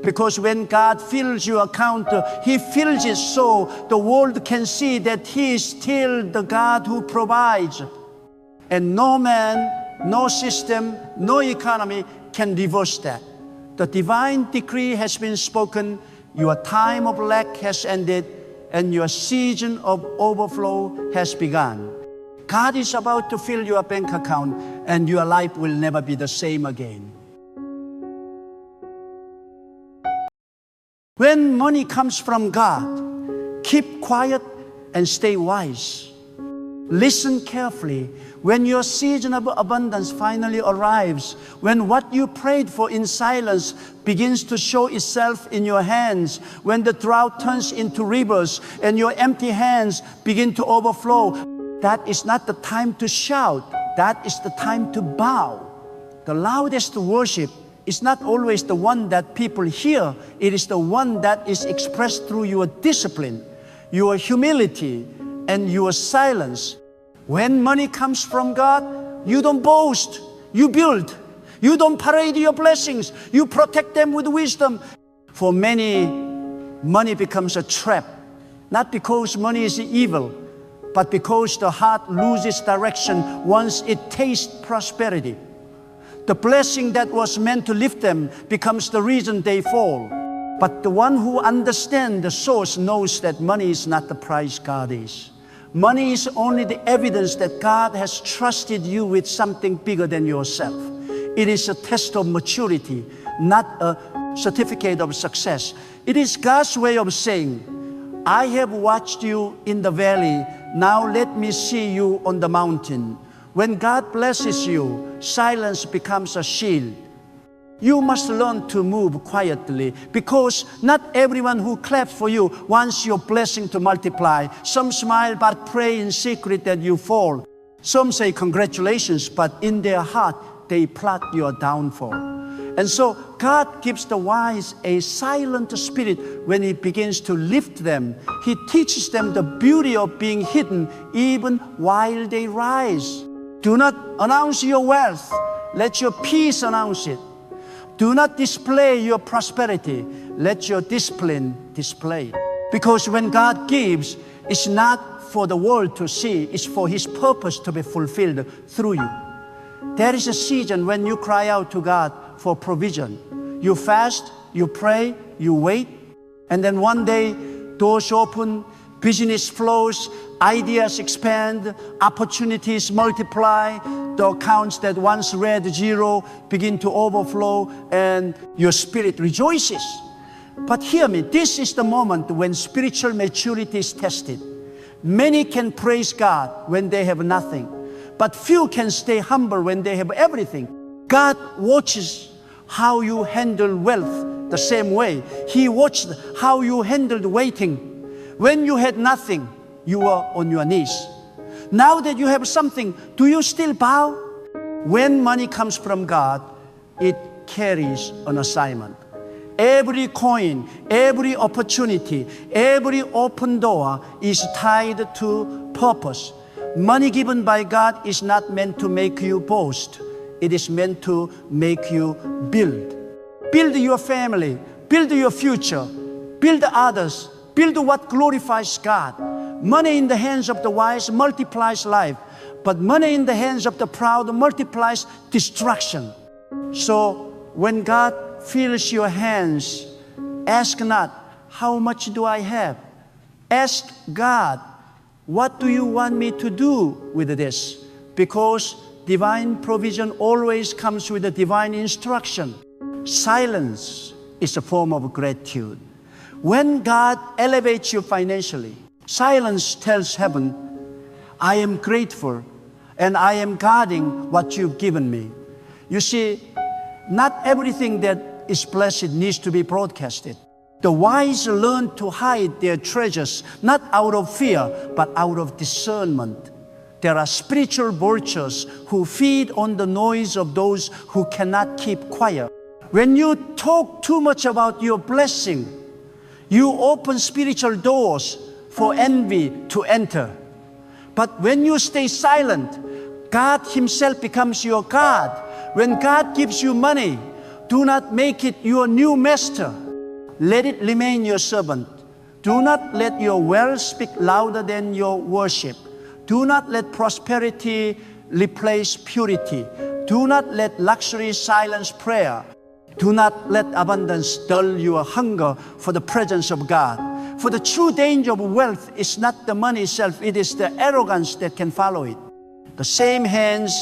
Because when God fills your account, He fills it so the world can see that He is still the God who provides. And no man, no system, no economy can reverse that. The divine decree has been spoken, your time of lack has ended, and your season of overflow has begun. God is about to fill your bank account, and your life will never be the same again. When money comes from God, keep quiet and stay wise. Listen carefully. When your season of abundance finally arrives, when what you prayed for in silence begins to show itself in your hands, when the drought turns into rivers and your empty hands begin to overflow, that is not the time to shout. That is the time to bow. The loudest worship is not always the one that people hear. It is the one that is expressed through your discipline, your humility, and your silence. When money comes from God, you don't boast, you build. You don't parade your blessings, you protect them with wisdom. For many, money becomes a trap, not because money is evil, but because the heart loses direction once it tastes prosperity. The blessing that was meant to lift them becomes the reason they fall. But the one who understands the source knows that money is not the price God is. Money is only the evidence that God has trusted you with something bigger than yourself. It is a test of maturity, not a certificate of success. It is God's way of saying, I have watched you in the valley, now let me see you on the mountain. When God blesses you, silence becomes a shield. You must learn to move quietly, because not everyone who claps for you wants your blessing to multiply. Some smile but pray in secret that you fall. Some say congratulations, but in their heart they plot your downfall. And so God gives the wise a silent spirit when He begins to lift them. He teaches them the beauty of being hidden even while they rise. Do not announce your wealth. Let your peace announce it. Do not display your prosperity. Let your discipline display it. Because when God gives, it's not for the world to see, it's for His purpose to be fulfilled through you. There is a season when you cry out to God for provision. You fast, you pray, you wait, and then one day doors open, business flows, ideas expand, opportunities multiply, the accounts that once read zero begin to overflow, and your spirit rejoices. But hear me, this is the moment when spiritual maturity is tested. Many can praise God when they have nothing, but few can stay humble when they have everything. God watches how you handle wealth the same way. He watched how you handled waiting. When you had nothing, you were on your knees. Now that you have something, do you still bow? When money comes from God, it carries an assignment. Every coin, every opportunity, every open door is tied to purpose. Money given by God is not meant to make you boast. It is meant to make you build. Build your family, build your future, build others, build what glorifies God. Money in the hands of the wise multiplies life, but money in the hands of the proud multiplies destruction. So when God fills your hands, ask not, how much do I have? Ask God, what do you want me to do with this? Because divine provision always comes with a divine instruction. Silence is a form of gratitude. When God elevates you financially, silence tells heaven, I am grateful and I am guarding what you've given me. You see, not everything that is blessed needs to be broadcasted. The wise learn to hide their treasures, not out of fear, but out of discernment. There are spiritual vultures who feed on the noise of those who cannot keep quiet. When you talk too much about your blessing, you open spiritual doors for envy to enter. But when you stay silent, God Himself becomes your God. When God gives you money, do not make it your new master. Let it remain your servant. Do not let your wealth speak louder than your worship. Do not let prosperity replace purity. Do not let luxury silence prayer. Do not let abundance dull your hunger for the presence of God. For the true danger of wealth is not the money itself, it is the arrogance that can follow it. The same hands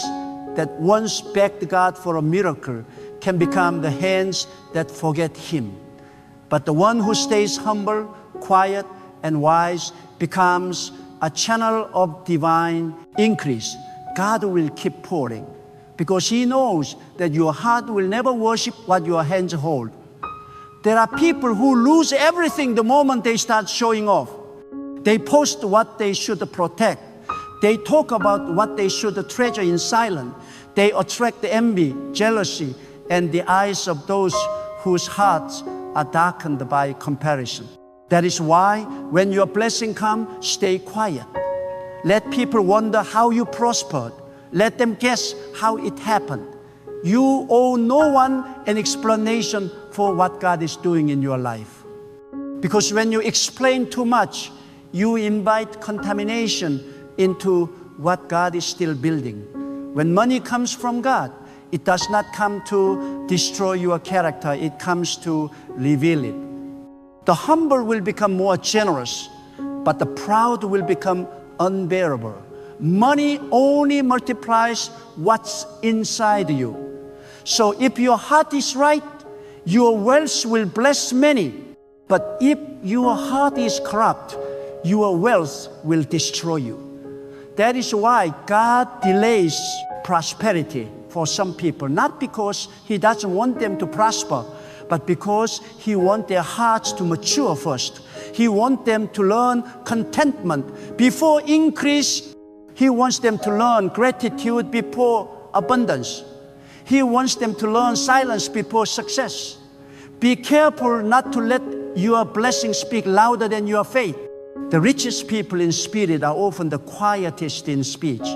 that once begged God for a miracle can become the hands that forget Him. But the one who stays humble, quiet, and wise becomes a channel of divine increase. God will keep pouring because He knows that your heart will never worship what your hands hold. There are people who lose everything the moment they start showing off. They post what they should protect. They talk about what they should treasure in silence. They attract envy, jealousy, and the eyes of those whose hearts are darkened by comparison. That is why when your blessing comes, stay quiet. Let people wonder how you prospered. Let them guess how it happened. You owe no one an explanation for what God is doing in your life. Because when you explain too much, you invite contamination into what God is still building. When money comes from God, it does not come to destroy your character, it comes to reveal it. The humble will become more generous, but the proud will become unbearable. Money only multiplies what's inside you. So if your heart is right, your wealth will bless many. But if your heart is corrupt, your wealth will destroy you. That is why God delays prosperity for some people, not because He doesn't want them to prosper, but because He wants their hearts to mature first. He wants them to learn contentment before increase. He wants them to learn gratitude before abundance. He wants them to learn silence before success. Be careful not to let your blessing speak louder than your faith. The richest people in spirit are often the quietest in speech.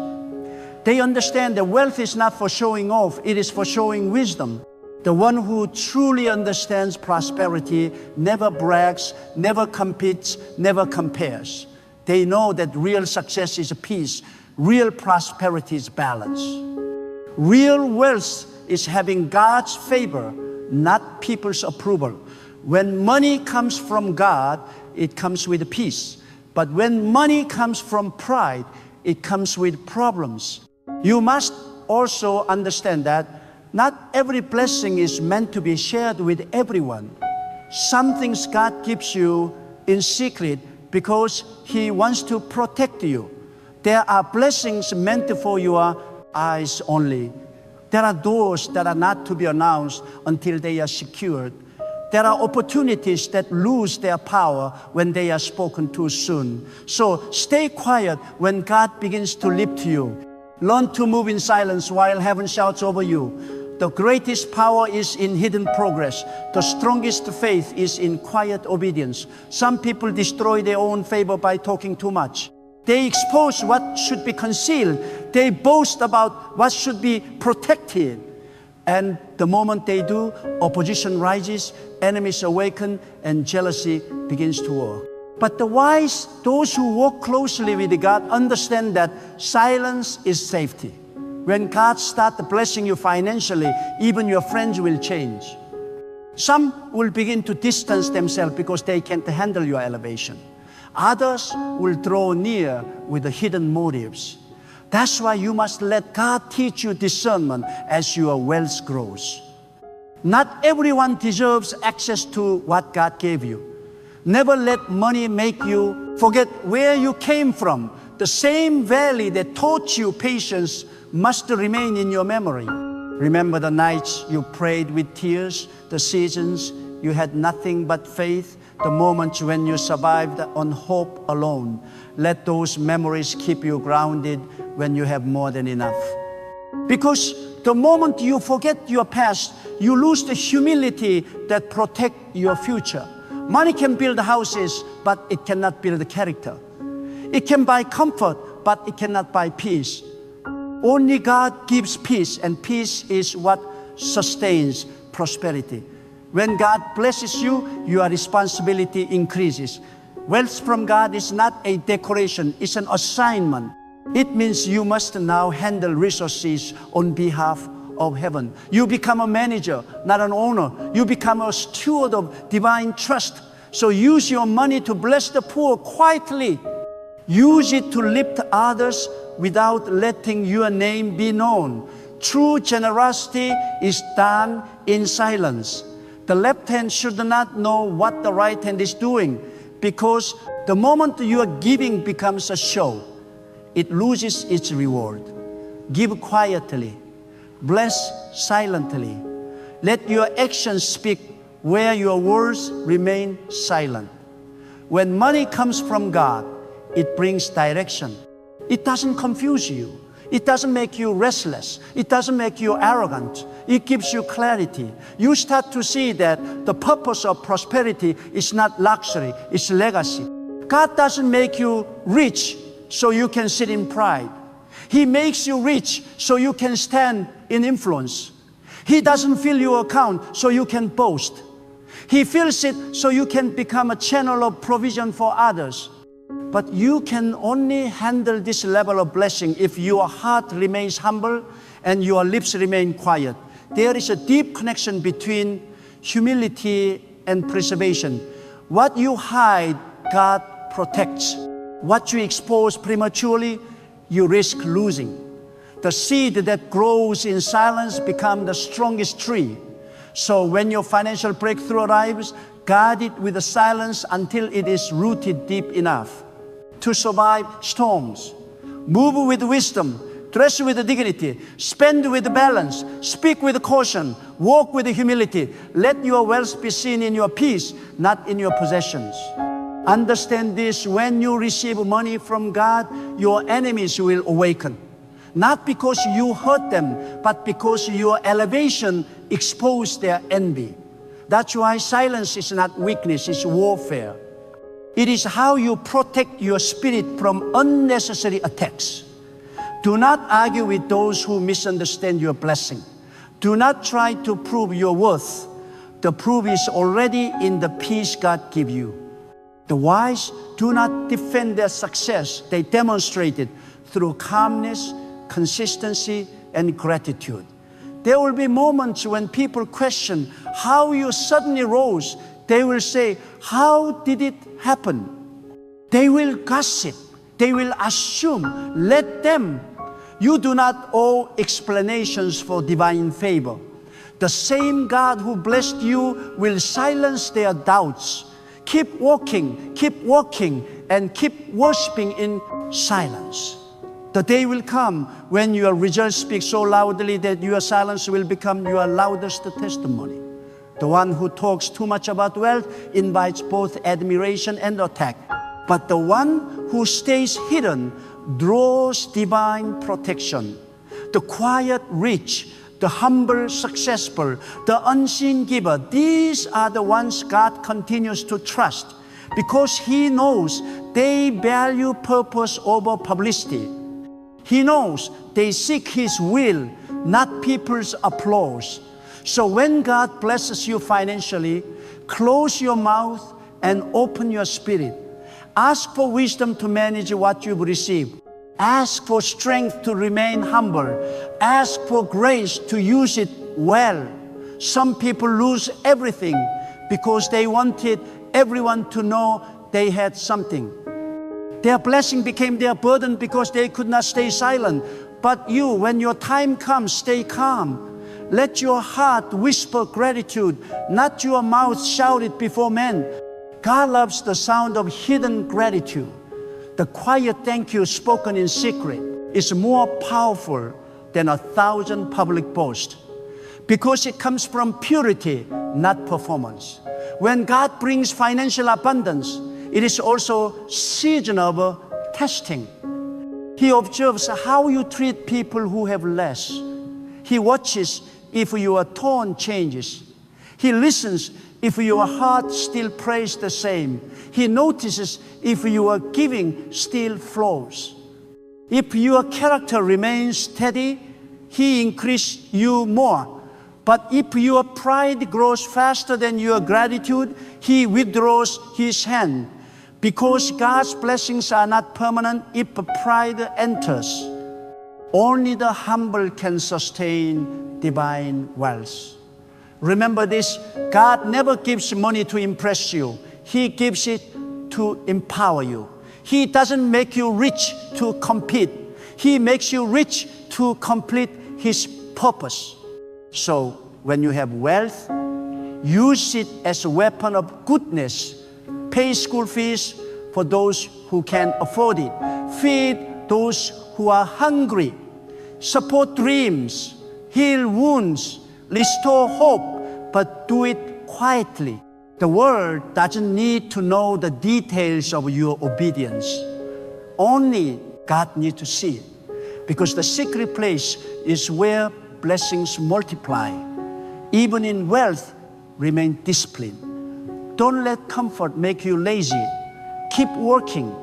They understand that wealth is not for showing off, it is for showing wisdom. The one who truly understands prosperity never brags, never competes, never compares. They know that real success is peace, real prosperity is balance. Real wealth is having God's favor, not people's approval. When money comes from God, it comes with peace. But when money comes from pride, it comes with problems. You must also understand that not every blessing is meant to be shared with everyone. Some things God gives you in secret because He wants to protect you. There are blessings meant for your eyes only. There are doors that are not to be announced until they are secured. There are opportunities that lose their power when they are spoken too soon. So stay quiet when God begins to lift you. Learn to move in silence while heaven shouts over you. The greatest power is in hidden progress. The strongest faith is in quiet obedience. Some people destroy their own favor by talking too much. They expose what should be concealed. They boast about what should be protected. And the moment they do, opposition rises, enemies awaken, and jealousy begins to work. But the wise, those who walk closely with God, understand that silence is safety. When God starts blessing you financially, even your friends will change. Some will begin to distance themselves because they can't handle your elevation. Others will draw near with the hidden motives. That's why you must let God teach you discernment as your wealth grows. Not everyone deserves access to what God gave you. Never let money make you forget where you came from. The same valley that taught you patience must remain in your memory. Remember the nights you prayed with tears, the seasons you had nothing but faith, the moments when you survived on hope alone. Let those memories keep you grounded when you have more than enough. Because the moment you forget your past, you lose the humility that protects your future. Money can build houses, but it cannot build character. It can buy comfort, but it cannot buy peace. Only God gives peace, and peace is what sustains prosperity. When God blesses you, your responsibility increases. Wealth from God is not a decoration, it's an assignment. It means you must now handle resources on behalf of heaven. You become a manager, not an owner. You become a steward of divine trust. So use your money to bless the poor quietly. Use it to lift others without letting your name be known. True generosity is done in silence. The left hand should not know what the right hand is doing, because the moment your giving becomes a show, it loses its reward. Give quietly. Bless silently. Let your actions speak where your words remain silent. When money comes from God, it brings direction. It doesn't confuse you. It doesn't make you restless. It doesn't make you arrogant. It gives you clarity. You start to see that the purpose of prosperity is not luxury, it's legacy. God doesn't make you rich so you can sit in pride. He makes you rich so you can stand in influence. He doesn't fill your account so you can boast. He fills it so you can become a channel of provision for others. But you can only handle this level of blessing if your heart remains humble and your lips remain quiet. There is a deep connection between humility and preservation. What you hide, God protects. What you expose prematurely, you risk losing. The seed that grows in silence becomes the strongest tree. So when your financial breakthrough arrives, guard it with the silence until it is rooted deep enough to survive storms. Move with wisdom, dress with dignity, spend with balance, speak with caution, walk with humility. Let your wealth be seen in your peace, not in your possessions. Understand this: when you receive money from God, your enemies will awaken. Not because you hurt them, but because your elevation exposed their envy. That's why silence is not weakness, it's warfare. It is how you protect your spirit from unnecessary attacks. Do not argue with those who misunderstand your blessing. Do not try to prove your worth. The proof is already in the peace God gives you. The wise do not defend their success. They demonstrate it through calmness, consistency, and gratitude. There will be moments when people question how you suddenly rose. They will say, "How did it happen?" They will gossip. They will assume. Let them. You do not owe explanations for divine favor. The same God who blessed you will silence their doubts. Keep walking, and keep worshiping in silence. The day will come when your results speak so loudly that your silence will become your loudest testimony. The one who talks too much about wealth invites both admiration and attack. But the one who stays hidden draws divine protection. The quiet rich, the humble successful, the unseen giver, these are the ones God continues to trust, because He knows They value purpose over publicity. He knows they seek His will, not people's applause. So when God blesses you financially, close your mouth and open your spirit. Ask for wisdom to manage what you've received. Ask for strength to remain humble. Ask for grace to use it well. Some people lose everything because they wanted everyone to know they had something. Their blessing became their burden because they could not stay silent. But you, when your time comes, stay calm. Let your heart whisper gratitude, not your mouth shout it before men. God loves the sound of hidden gratitude. The quiet thank you spoken in secret is more powerful than 1,000 public boasts because it comes from purity, not performance. When God brings financial abundance, it is also season of testing. He observes how you treat people who have less. He watches if your tone changes. He listens if your heart still prays the same. He notices if your giving still flows. If your character remains steady, He increases you more. But if your pride grows faster than your gratitude, He withdraws His hand. Because God's blessings are not permanent if pride enters. Only the humble can sustain divine wealth. Remember this, God never gives money to impress you. He gives it to empower you. He doesn't make you rich to compete. He makes you rich to complete His purpose. So when you have wealth, use it as a weapon of goodness. Pay school fees for those who can afford it. Feed those who are hungry. Support dreams. Heal wounds. Restore hope. But do it quietly. The world doesn't need to know the details of your obedience. Only God needs to see it. Because the secret place is where blessings multiply. Even in wealth, remain disciplined. Don't let comfort make you lazy. Keep working,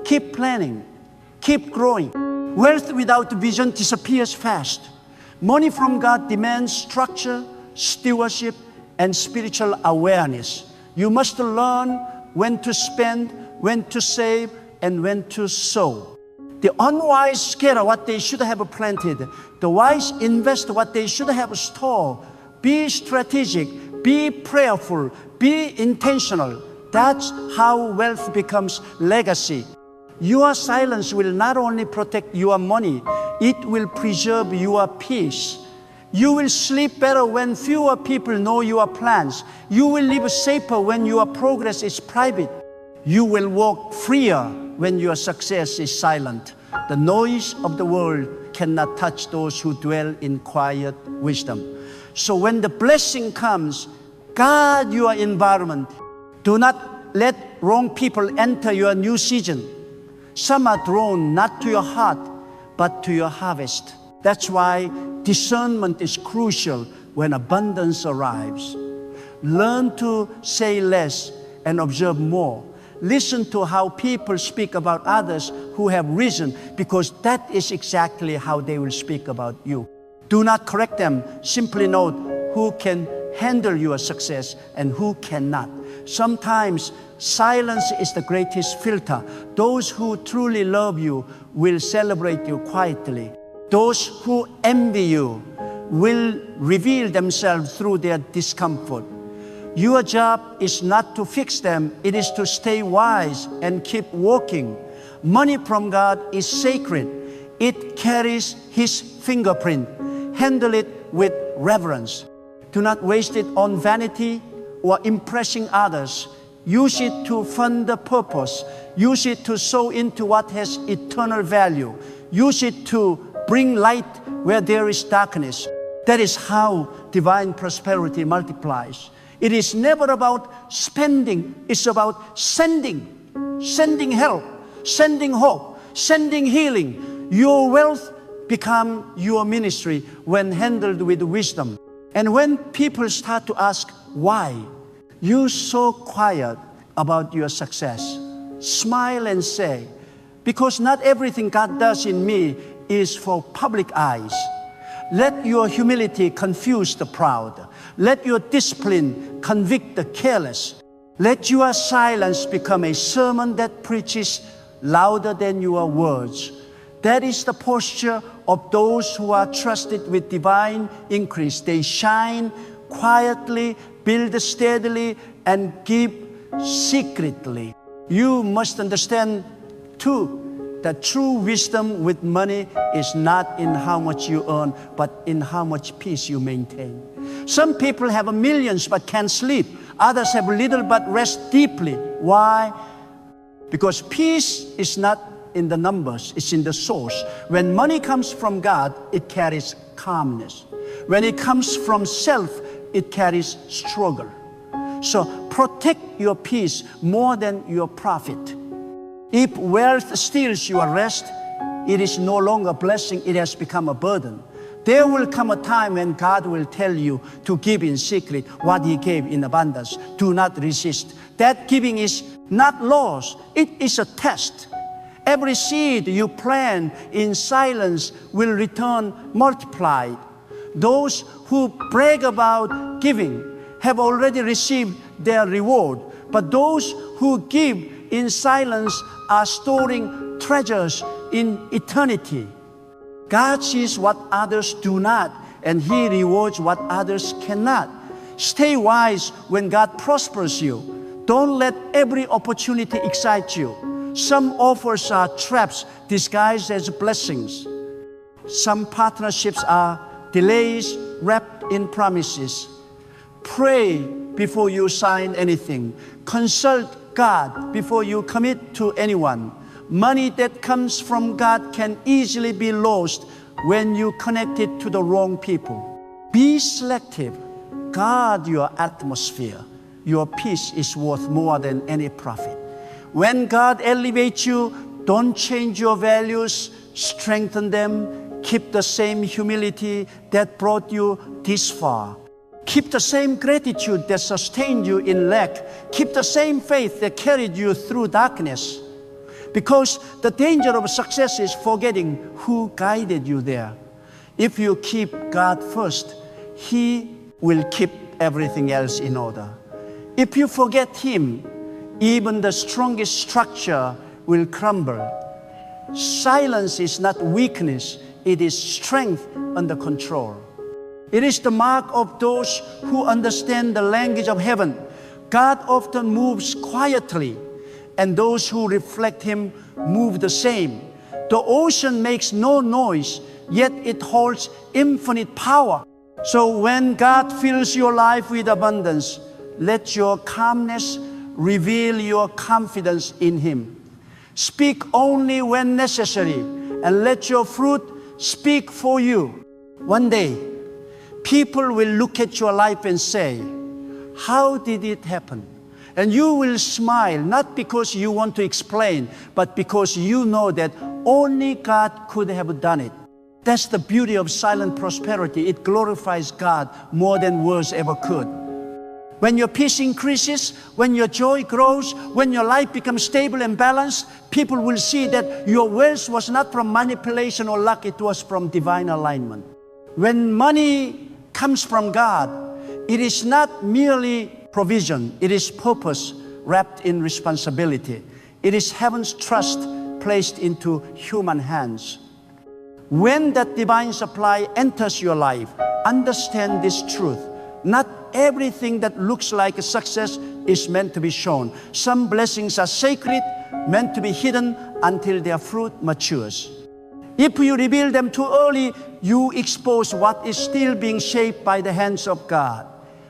keep planning, keep growing. Wealth without vision disappears fast. Money from God demands structure, stewardship, and spiritual awareness. You must learn when to spend, when to save, and when to sow. The unwise scatter what they should have planted. The wise invest what they should have stored. Be strategic, be prayerful, be intentional. That's how wealth becomes legacy. Your silence will not only protect your money, it will preserve your peace. You will sleep better when fewer people know your plans. You will live safer when your progress is private. You will walk freer when your success is silent. The noise of the world cannot touch those who dwell in quiet wisdom. So when the blessing comes, guard your environment. Do not let wrong people enter your new season. Some are drawn not to your heart, but to your harvest. That's why discernment is crucial when abundance arrives. Learn to say less and observe more. Listen to how people speak about others who have risen, because that is exactly how they will speak about you. Do not correct them. Simply note who can handle your success and who cannot. Sometimes silence is the greatest filter. Those who truly love you will celebrate you quietly. Those who envy you will reveal themselves through their discomfort. Your job is not to fix them, it is to stay wise and keep walking. Money from God is sacred. It carries His fingerprint. Handle it with reverence. Do not waste it on vanity or impressing others. Use it to fund the purpose. Use it to sow into what has eternal value. Use it to bring light where there is darkness. That is how divine prosperity multiplies. It is never about spending, it's about sending. Sending help, sending hope, sending healing. Your wealth becomes your ministry when handled with wisdom. And when people start to ask why, you're so quiet about your success. Smile and say, because not everything God does in me is for public eyes. Let your humility confuse the proud. Let your discipline convict the careless. Let your silence become a sermon that preaches louder than your words. That is the posture of those who are trusted with divine increase. They shine quietly, build steadily, and give secretly. You must understand, too, that true wisdom with money is not in how much you earn, but in how much peace you maintain. Some people have millions but can't sleep. Others have little but rest deeply. Why? Because peace is not in the numbers, it's in the source. When money comes from God, it carries calmness. When it comes from self, it carries struggle. So protect your peace more than your profit. If wealth steals your rest, it is no longer a blessing, it has become a burden. There will come a time when God will tell you to give in secret what He gave in abundance. Do not resist. That giving is not loss, it is a test. Every seed you plant in silence will return multiplied. Those who brag about giving have already received their reward, but those who give in silence are storing treasures in eternity. God sees what others do not, and He rewards what others cannot. Stay wise when God prospers you. Don't let every opportunity excite you. Some offers are traps disguised as blessings. Some partnerships are delays wrapped in promises. Pray before you sign anything. Consult God before you commit to anyone. Money that comes from God can easily be lost when you connect it to the wrong people. Be selective. Guard your atmosphere. Your peace is worth more than any profit. When God elevates you, don't change your values, strengthen them. Keep the same humility that brought you this far. Keep the same gratitude that sustained you in lack. Keep the same faith that carried you through darkness. Because the danger of success is forgetting who guided you there. If you keep God first, He will keep everything else in order. If you forget Him, even the strongest structure will crumble. Silence is not weakness, it is strength under control. It is the mark of those who understand the language of heaven. God often moves quietly, and those who reflect Him move the same. The ocean makes no noise, yet it holds infinite power. So when God fills your life with abundance, let your calmness reveal your confidence in Him. Speak only when necessary, and let your fruit speak for you. One day, people will look at your life and say, "How did it happen?" And you will smile, not because you want to explain, but because you know that only God could have done it. That's the beauty of silent prosperity. It glorifies God more than words ever could. When your peace increases, when your joy grows, when your life becomes stable and balanced, people will see that your wealth was not from manipulation or luck, it was from divine alignment. When money comes from God, it is not merely provision, it is purpose wrapped in responsibility. It is heaven's trust placed into human hands. When that divine supply enters your life, understand this truth. Not everything that looks like a success is meant to be shown. Some blessings are sacred, meant to be hidden until their fruit matures. If you reveal them too early, you expose what is still being shaped by the hands of God.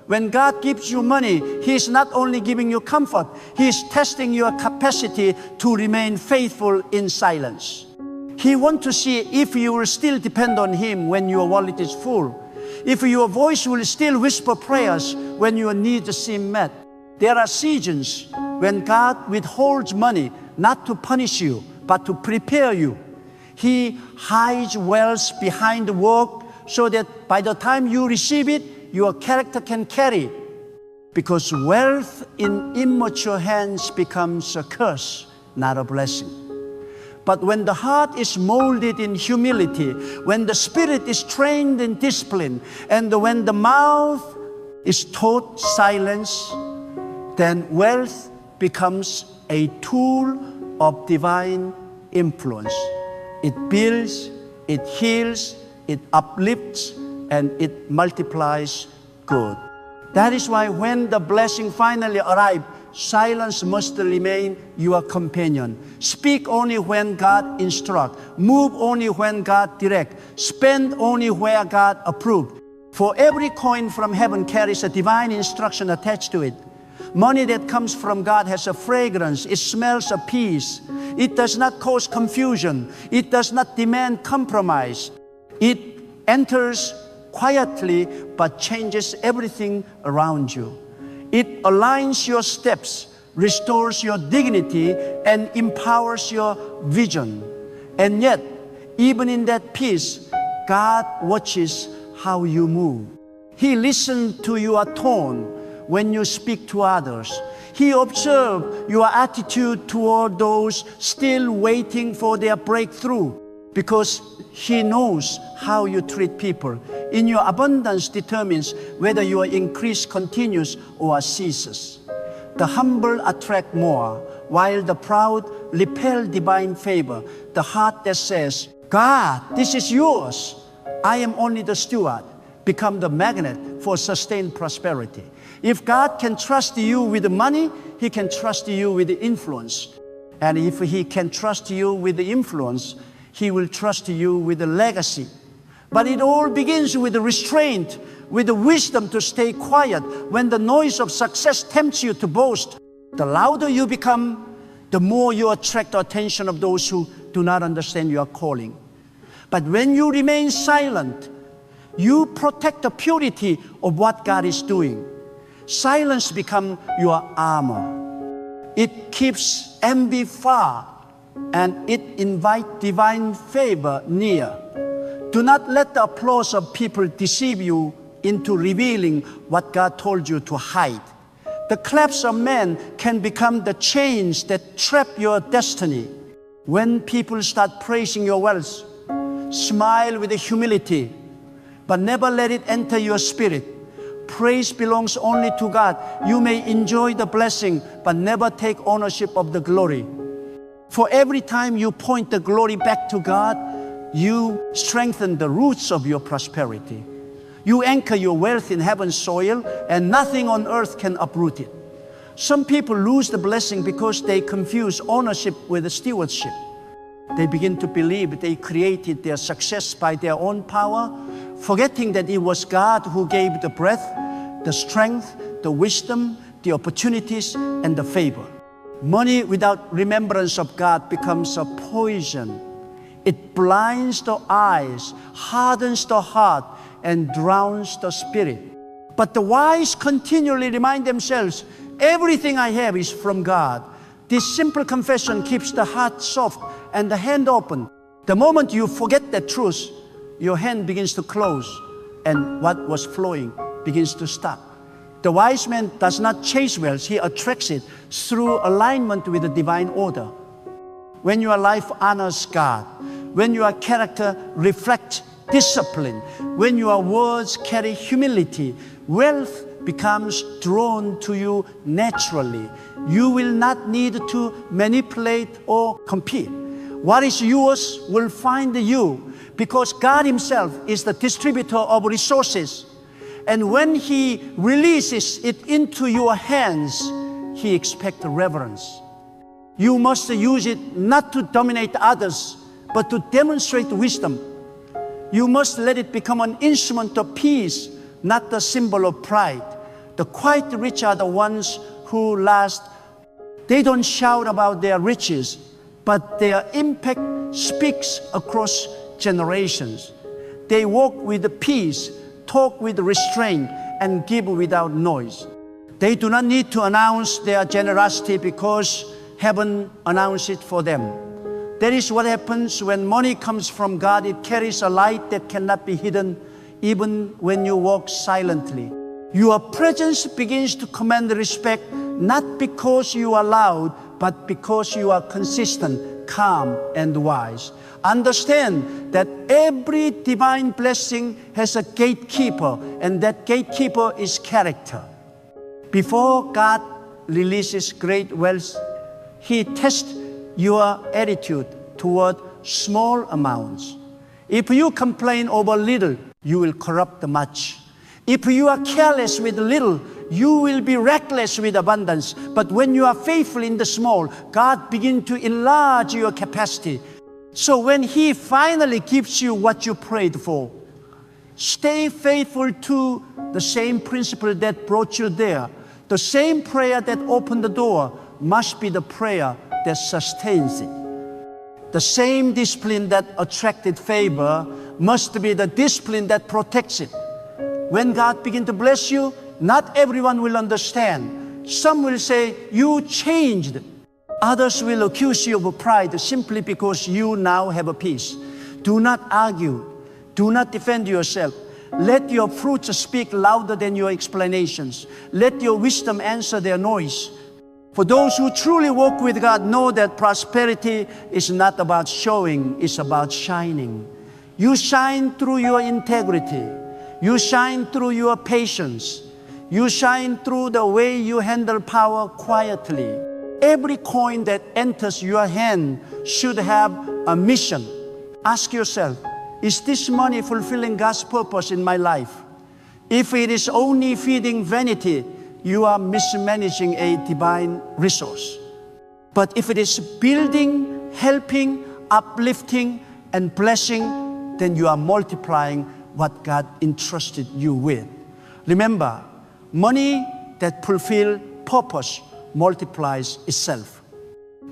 When God gives you money, He is not only giving you comfort, He is testing your capacity to remain faithful in silence. He wants to see if you will still depend on Him when your wallet is full. If your voice will still whisper prayers when your needs seem met. There are seasons when God withholds money not to punish you, but to prepare you. He hides wealth behind the work so that by the time you receive it, your character can carry it. Because wealth in immature hands becomes a curse not a blessing. But when the heart is molded in humility, when the spirit is trained in discipline, and when the mouth is taught silence, then wealth becomes a tool of divine influence. It builds, it heals, it uplifts, and it multiplies good. That is why when the blessing finally arrives, silence must remain your companion. Speak only when God instructs. Move only when God directs. Spend only where God approves. For every coin from heaven carries a divine instruction attached to it. Money that comes from God has a fragrance. It smells of peace. It does not cause confusion. It does not demand compromise. It enters quietly but changes everything around you. It aligns your steps, restores your dignity, and empowers your vision. And yet, even in that peace, God watches how you move. He listens to your tone when you speak to others. He observes your attitude toward those still waiting for their breakthrough, because He knows how you treat people. In your abundance determines whether your increase continues or ceases. The humble attract more, while the proud repel divine favor. The heart that says, God, this is yours, I am only the steward, become the magnet for sustained prosperity. If God can trust you with the money, He can trust you with the influence. And if He can trust you with the influence, He will trust you with the legacy. But it all begins with the restraint, with the wisdom to stay quiet when the noise of success tempts you to boast. The louder you become, the more you attract the attention of those who do not understand your calling. But when you remain silent, you protect the purity of what God is doing. Silence becomes your armor. It keeps envy far, and it invites divine favor near. Do not let the applause of people deceive you into revealing what God told you to hide. The claps of men can become the chains that trap your destiny. When people start praising your wealth, smile with humility, but never let it enter your spirit. Praise belongs only to God. You may enjoy the blessing, but never take ownership of the glory. For every time you point the glory back to God, you strengthen the roots of your prosperity. You anchor your wealth in heaven's soil, and nothing on earth can uproot it. Some people lose the blessing because they confuse ownership with stewardship. They begin to believe they created their success by their own power, forgetting that it was God who gave the breath, the strength, the wisdom, the opportunities, and the favor. Money without remembrance of God becomes a poison. It blinds the eyes, hardens the heart, and drowns the spirit. But the wise continually remind themselves, everything I have is from God. This simple confession keeps the heart soft and the hand open. The moment you forget that truth, your hand begins to close, and what was flowing begins to stop. The wise man does not chase wealth, he attracts it through alignment with the divine order. When your life honors God, when your character reflects discipline, when your words carry humility, wealth becomes drawn to you naturally. You will not need to manipulate or compete. What is yours will find you, because God Himself is the distributor of resources. And when He releases it into your hands, He expects reverence. You must use it not to dominate others, but to demonstrate wisdom. You must let it become an instrument of peace, not the symbol of pride. The quiet rich are the ones who last. They don't shout about their riches, but their impact speaks across generations. They walk with peace, talk with restraint, and give without noise. They do not need to announce their generosity because heaven announces it for them. That is what happens when money comes from God. It carries a light that cannot be hidden, even when you walk silently. Your presence begins to command respect, not because you are loud, but because you are consistent, calm, and wise. Understand that every divine blessing has a gatekeeper, and that gatekeeper is character. Before God releases great wealth, He tests your attitude toward small amounts. If you complain over little, you will corrupt much. If you are careless with little, you will be reckless with abundance. But when you are faithful in the small, God begins to enlarge your capacity. So when He finally gives you what you prayed for, stay faithful to the same principle that brought you there. The same prayer that opened the door must be the prayer that sustains it. The same discipline that attracted favor must be the discipline that protects it. When God begins to bless you, not everyone will understand. Some will say, you changed. Others will accuse you of pride simply because you now have a peace. Do not argue. Do not defend yourself. Let your fruits speak louder than your explanations. Let your wisdom answer their noise. For those who truly walk with God know that prosperity is not about showing, it's about shining. You shine through your integrity. You shine through your patience. You shine through the way you handle power quietly. Every coin that enters your hand should have a mission. Ask yourself, is this money fulfilling God's purpose in my life? If it is only feeding vanity, you are mismanaging a divine resource. But if it is building, helping, uplifting, and blessing, then you are multiplying what God entrusted you with. Remember, money that fulfills purpose multiplies itself.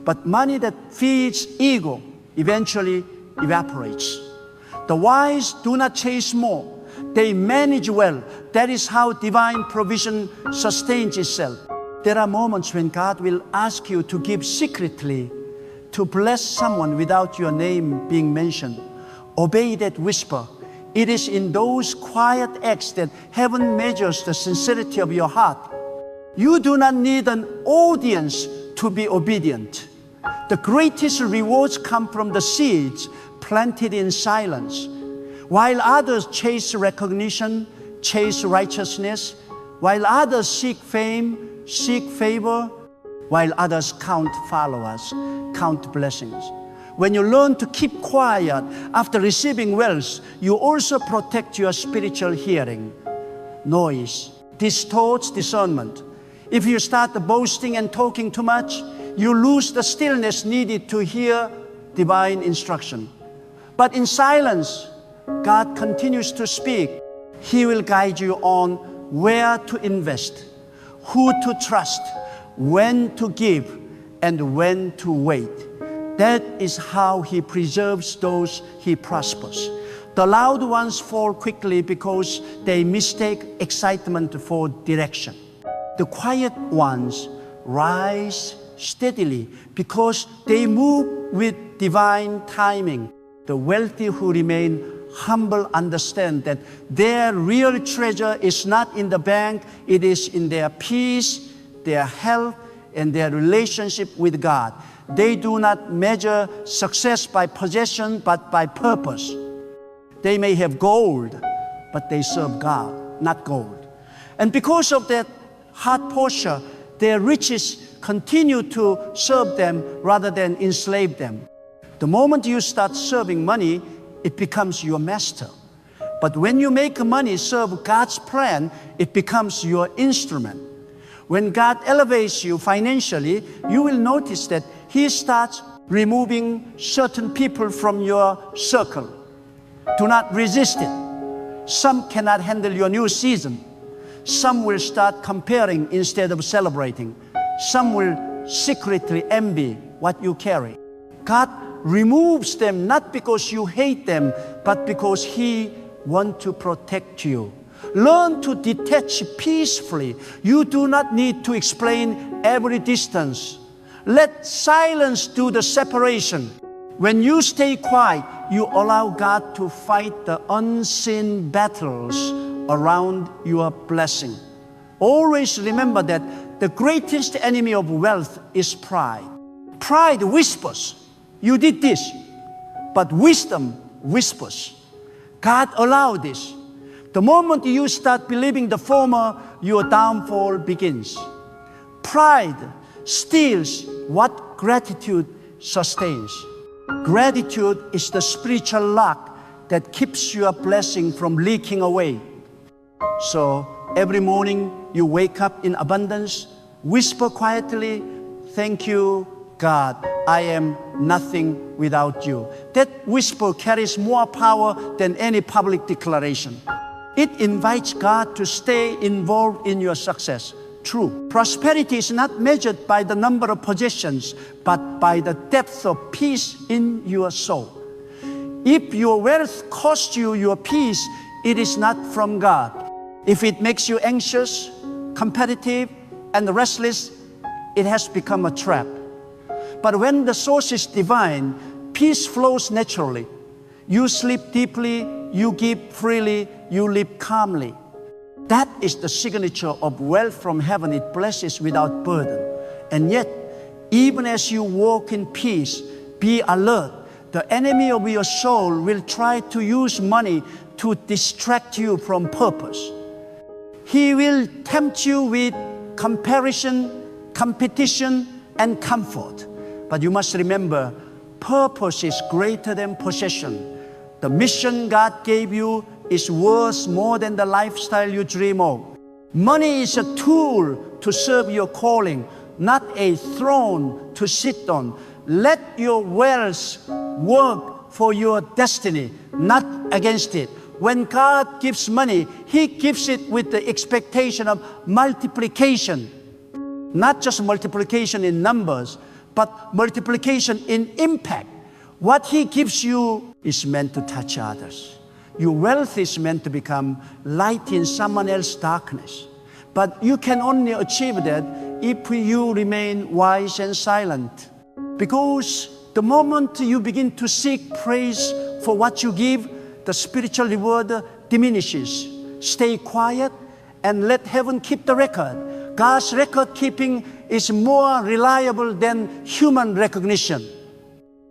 But money that feeds ego eventually evaporates. The wise do not chase more. They manage well. That is how divine provision sustains itself. There are moments when God will ask you to give secretly, to bless someone without your name being mentioned. Obey that whisper. It is in those quiet acts that heaven measures the sincerity of your heart. You do not need an audience to be obedient. The greatest rewards come from the seeds planted in silence. While others chase recognition, chase righteousness, while others seek fame, seek favor, while others count followers, count blessings. When you learn to keep quiet after receiving wealth, you also protect your spiritual hearing. Noise distorts discernment. If you start boasting and talking too much, you lose the stillness needed to hear divine instruction. But in silence, God continues to speak. He will guide you on where to invest, who to trust, when to give, and when to wait. That is how He preserves those He prospers. The loud ones fall quickly because they mistake excitement for direction. The quiet ones rise steadily because they move with divine timing. The wealthy who remain humble understand that their real treasure is not in the bank, it is in their peace, their health, and their relationship with God. They do not measure success by possession, but by purpose. They may have gold, but they serve God, not gold. And because of that heart posture, their riches continue to serve them rather than enslave them. The moment you start serving money, it becomes your master. But when you make money serve God's plan, it becomes your instrument. When God elevates you financially, you will notice that He starts removing certain people from your circle. Do not resist it. Some cannot handle your new season. Some will start comparing instead of celebrating. Some will secretly envy what you carry. God removes them not because you hate them, but because He wants to protect you. Learn to detach peacefully. You do not need to explain every distance. Let silence do the separation. When you stay quiet, you allow God to fight the unseen battles around your blessing. Always remember that the greatest enemy of wealth is pride. Pride whispers, you did this. But wisdom whispers, God allowed this. The moment you start believing the former, your downfall begins. Pride steals what gratitude sustains. Gratitude is the spiritual lock that keeps your blessing from leaking away. So every morning you wake up in abundance, whisper quietly, thank you, God, I am nothing without you. That whisper carries more power than any public declaration. It invites God to stay involved in your success. True. Prosperity is not measured by the number of possessions, but by the depth of peace in your soul. If your wealth costs you your peace, it is not from God. If it makes you anxious, competitive, and restless, it has become a trap. But when the source is divine, peace flows naturally. You sleep deeply, you give freely, you live calmly. That is the signature of wealth from heaven. It blesses without burden. And yet, even as you walk in peace, be alert. The enemy of your soul will try to use money to distract you from purpose. He will tempt you with comparison, competition, and comfort. But you must remember, purpose is greater than possession. The mission God gave you is worth more than the lifestyle you dream of. Money is a tool to serve your calling, not a throne to sit on. Let your wealth work for your destiny, not against it. When God gives money, He gives it with the expectation of multiplication. Not just multiplication in numbers, but multiplication in impact. What He gives you is meant to touch others. Your wealth is meant to become light in someone else's darkness. But you can only achieve that if you remain wise and silent. Because the moment you begin to seek praise for what you give, the spiritual reward diminishes. Stay quiet and let heaven keep the record. God's record keeping is more reliable than human recognition.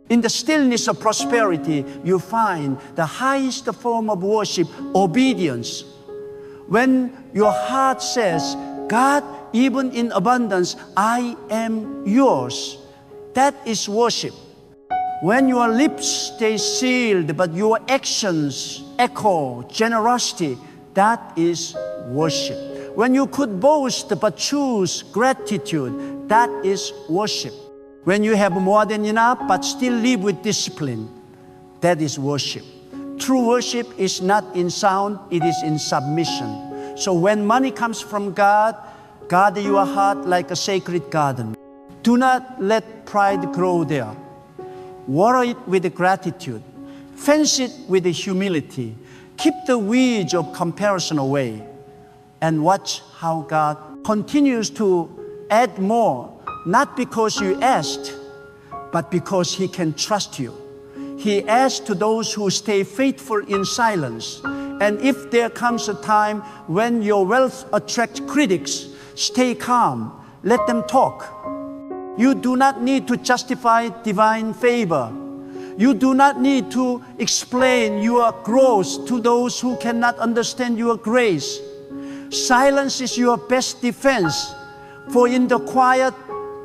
In the stillness of prosperity, you find the highest form of worship, obedience. When your heart says, God, even in abundance, I am yours, that is worship. When your lips stay sealed, but your actions echo generosity, that is worship. When you could boast, but choose gratitude, that is worship. When you have more than enough, but still live with discipline, that is worship. True worship is not in sound, it is in submission. So when money comes from God, guard your heart like a sacred garden. Do not let pride grow there. Water it with gratitude. Fence it with humility. Keep the weeds of comparison away. And watch how God continues to add more. Not because you asked, but because He can trust you. He adds to those who stay faithful in silence. And if there comes a time when your wealth attracts critics, stay calm. Let them talk. You do not need to justify divine favor. You do not need to explain your growth to those who cannot understand your grace. Silence is your best defense, for in the quiet,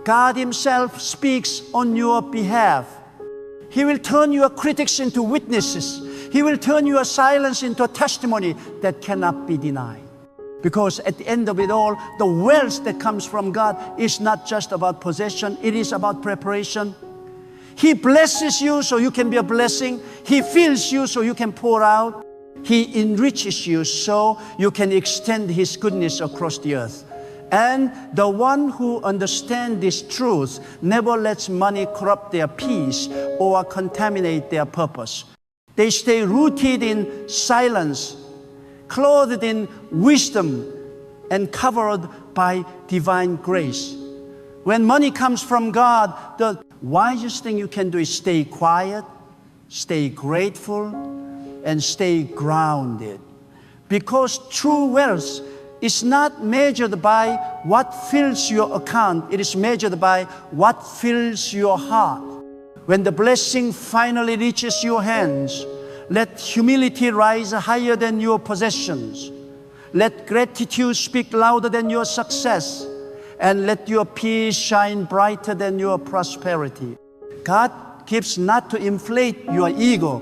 God Himself speaks on your behalf. He will turn your critics into witnesses. He will turn your silence into a testimony that cannot be denied. Because at the end of it all, the wealth that comes from God is not just about possession, it is about preparation. He blesses you so you can be a blessing. He fills you so you can pour out. He enriches you so you can extend His goodness across the earth. And the one who understands this truth never lets money corrupt their peace or contaminate their purpose. They stay rooted in silence, clothed in wisdom, and covered by divine grace. When money comes from God, the wisest thing you can do is stay quiet, stay grateful, and stay grounded. Because true wealth is not measured by what fills your account. It is measured by what fills your heart. When the blessing finally reaches your hands, let humility rise higher than your possessions. Let gratitude speak louder than your success. And let your peace shine brighter than your prosperity. God gives not to inflate your ego,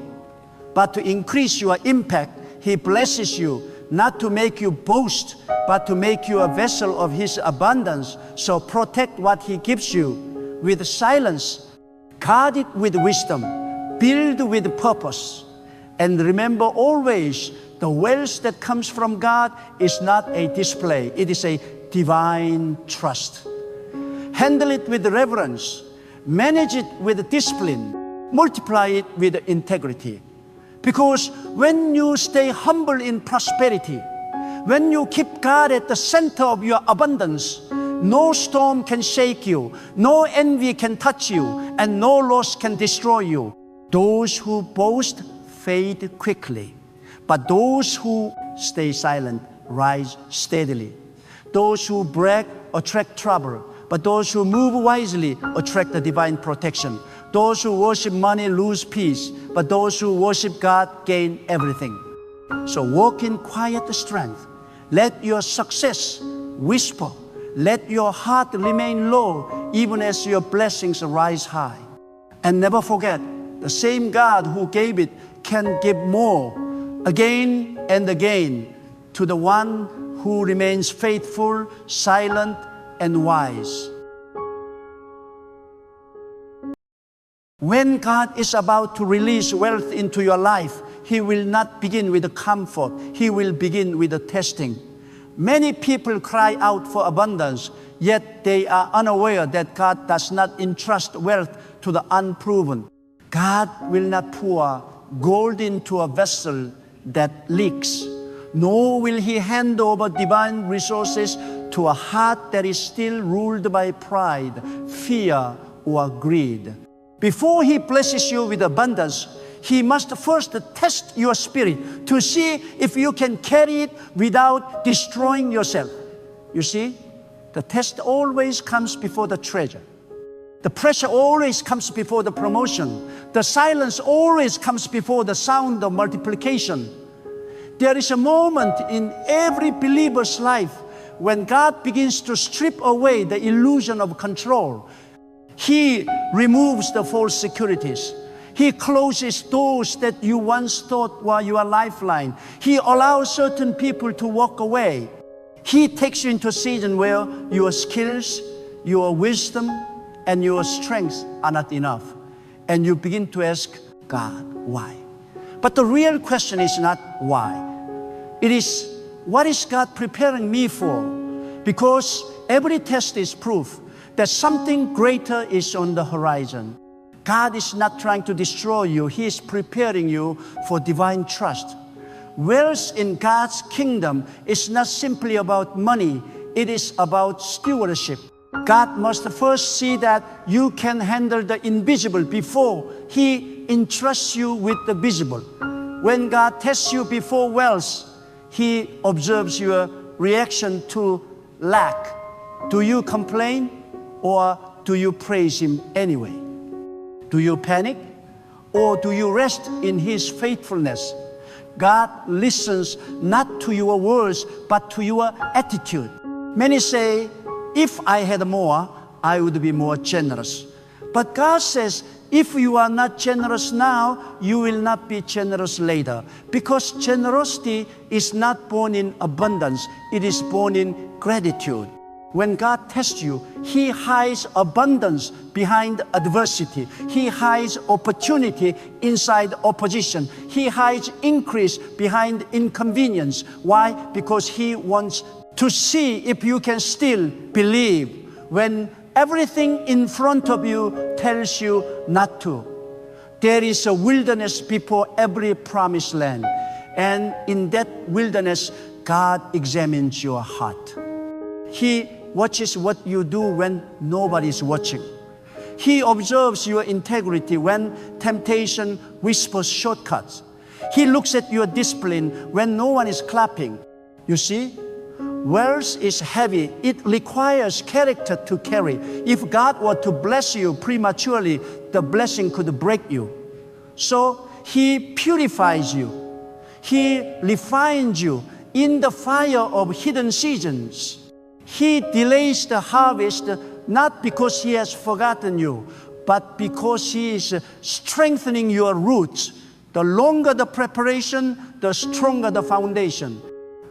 but to increase your impact. He blesses you not to make you boast, but to make you a vessel of His abundance. So protect what He gives you with silence, guard it with wisdom, build with purpose. And remember always, the wealth that comes from God is not a display. It is a divine trust. Handle it with reverence. Manage it with discipline. Multiply it with integrity. Because when you stay humble in prosperity, when you keep God at the center of your abundance, no storm can shake you, no envy can touch you, and no loss can destroy you. Those who boast fade quickly, but those who stay silent rise steadily. Those who brag attract trouble, but those who move wisely attract the divine protection. Those who worship money lose peace, but those who worship God gain everything. So walk in quiet strength. Let your success whisper. Let your heart remain low, even as your blessings rise high. And never forget, the same God who gave it can give more again and again to the one who remains faithful, silent, and wise. When God is about to release wealth into your life, He will not begin with the comfort. He will begin with the testing. Many people cry out for abundance, yet they are unaware that God does not entrust wealth to the unproven. God will not pour gold into a vessel that leaks, nor will He hand over divine resources to a heart that is still ruled by pride, fear, or greed. Before He blesses you with abundance, He must first test your spirit to see if you can carry it without destroying yourself. You see, the test always comes before the treasure. The pressure always comes before the promotion. The silence always comes before the sound of multiplication. There is a moment in every believer's life when God begins to strip away the illusion of control. He removes the false securities. He closes doors that you once thought were your lifeline. He allows certain people to walk away. He takes you into a season where your skills, your wisdom, and your strengths are not enough. And you begin to ask God, why? But the real question is not why. It is, what is God preparing me for? Because every test is proof that something greater is on the horizon. God is not trying to destroy you. He is preparing you for divine trust. Wealth in God's kingdom is not simply about money. It is about stewardship. God must first see that you can handle the invisible before He entrusts you with the visible. When God tests you before wealth, He observes your reaction to lack. Do you complain or do you praise Him anyway? Do you panic or do you rest in His faithfulness? God listens not to your words but to your attitude. Many say, if I had more, I would be more generous. But God says, if you are not generous now, you will not be generous later. Because generosity is not born in abundance, it is born in gratitude. When God tests you, He hides abundance behind adversity. He hides opportunity inside opposition. He hides increase behind inconvenience. Why? Because He wants to see if you can still believe when everything in front of you tells you not to. There is a wilderness before every promised land. And in that wilderness, God examines your heart. He watches what you do when nobody is watching. He observes your integrity when temptation whispers shortcuts. He looks at your discipline when no one is clapping. You see, Wealth is heavy. It requires character to carry. If God were to bless you prematurely, the blessing could break you. So He purifies you. He refines you in the fire of hidden seasons. He delays the harvest not because He has forgotten you, but because He is strengthening your roots. The longer the preparation, the stronger the foundation.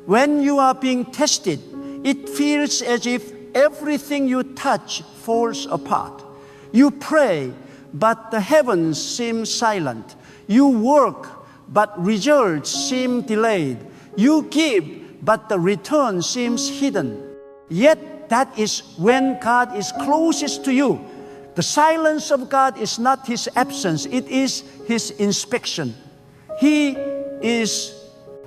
When you are being tested, it feels as if everything you touch falls apart. You pray, but the heavens seem silent. You work, but results seem delayed. You give, but the return seems hidden. Yet that is when God is closest to you. The silence of God is not His absence, it is His inspection. He is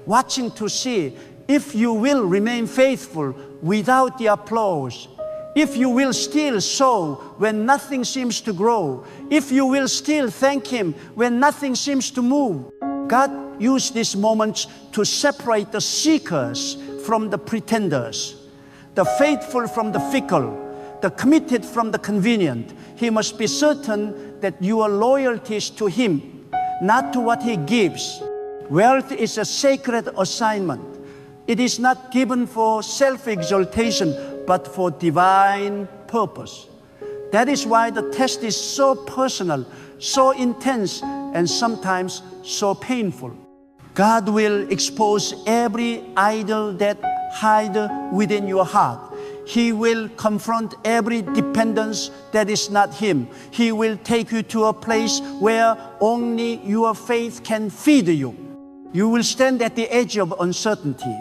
watching to see if you will remain faithful without the applause, if you will still sow when nothing seems to grow, if you will still thank Him when nothing seems to move. God used these moments to separate the seekers from the pretenders, the faithful from the fickle, the committed from the convenient. He must be certain that your loyalty is to Him, not to what He gives. Wealth is a sacred assignment. It is not given for self-exaltation, but for divine purpose. That is why the test is so personal, so intense, and sometimes so painful. God will expose every idol that hides within your heart. He will confront every dependence that is not Him. He will take you to a place where only your faith can feed you. You will stand at the edge of uncertainty,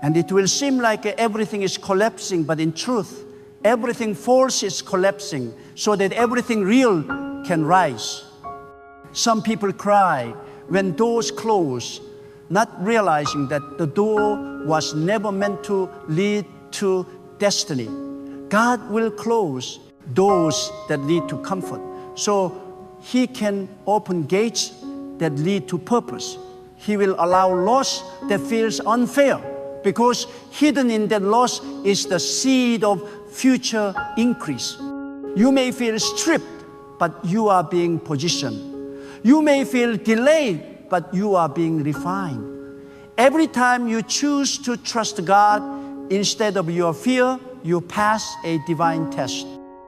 and it will seem like everything is collapsing, but in truth, everything false is collapsing so that everything real can rise. Some people cry when doors close, not realizing that the door was never meant to lead to destiny. God will close doors that lead to comfort, so He can open gates that lead to purpose. He will allow loss that feels unfair, because hidden in that loss is the seed of future increase. You may feel stripped, but you are being positioned. You may feel delayed, but you are being refined. Every time you choose to trust God instead of your fear, you pass a divine test.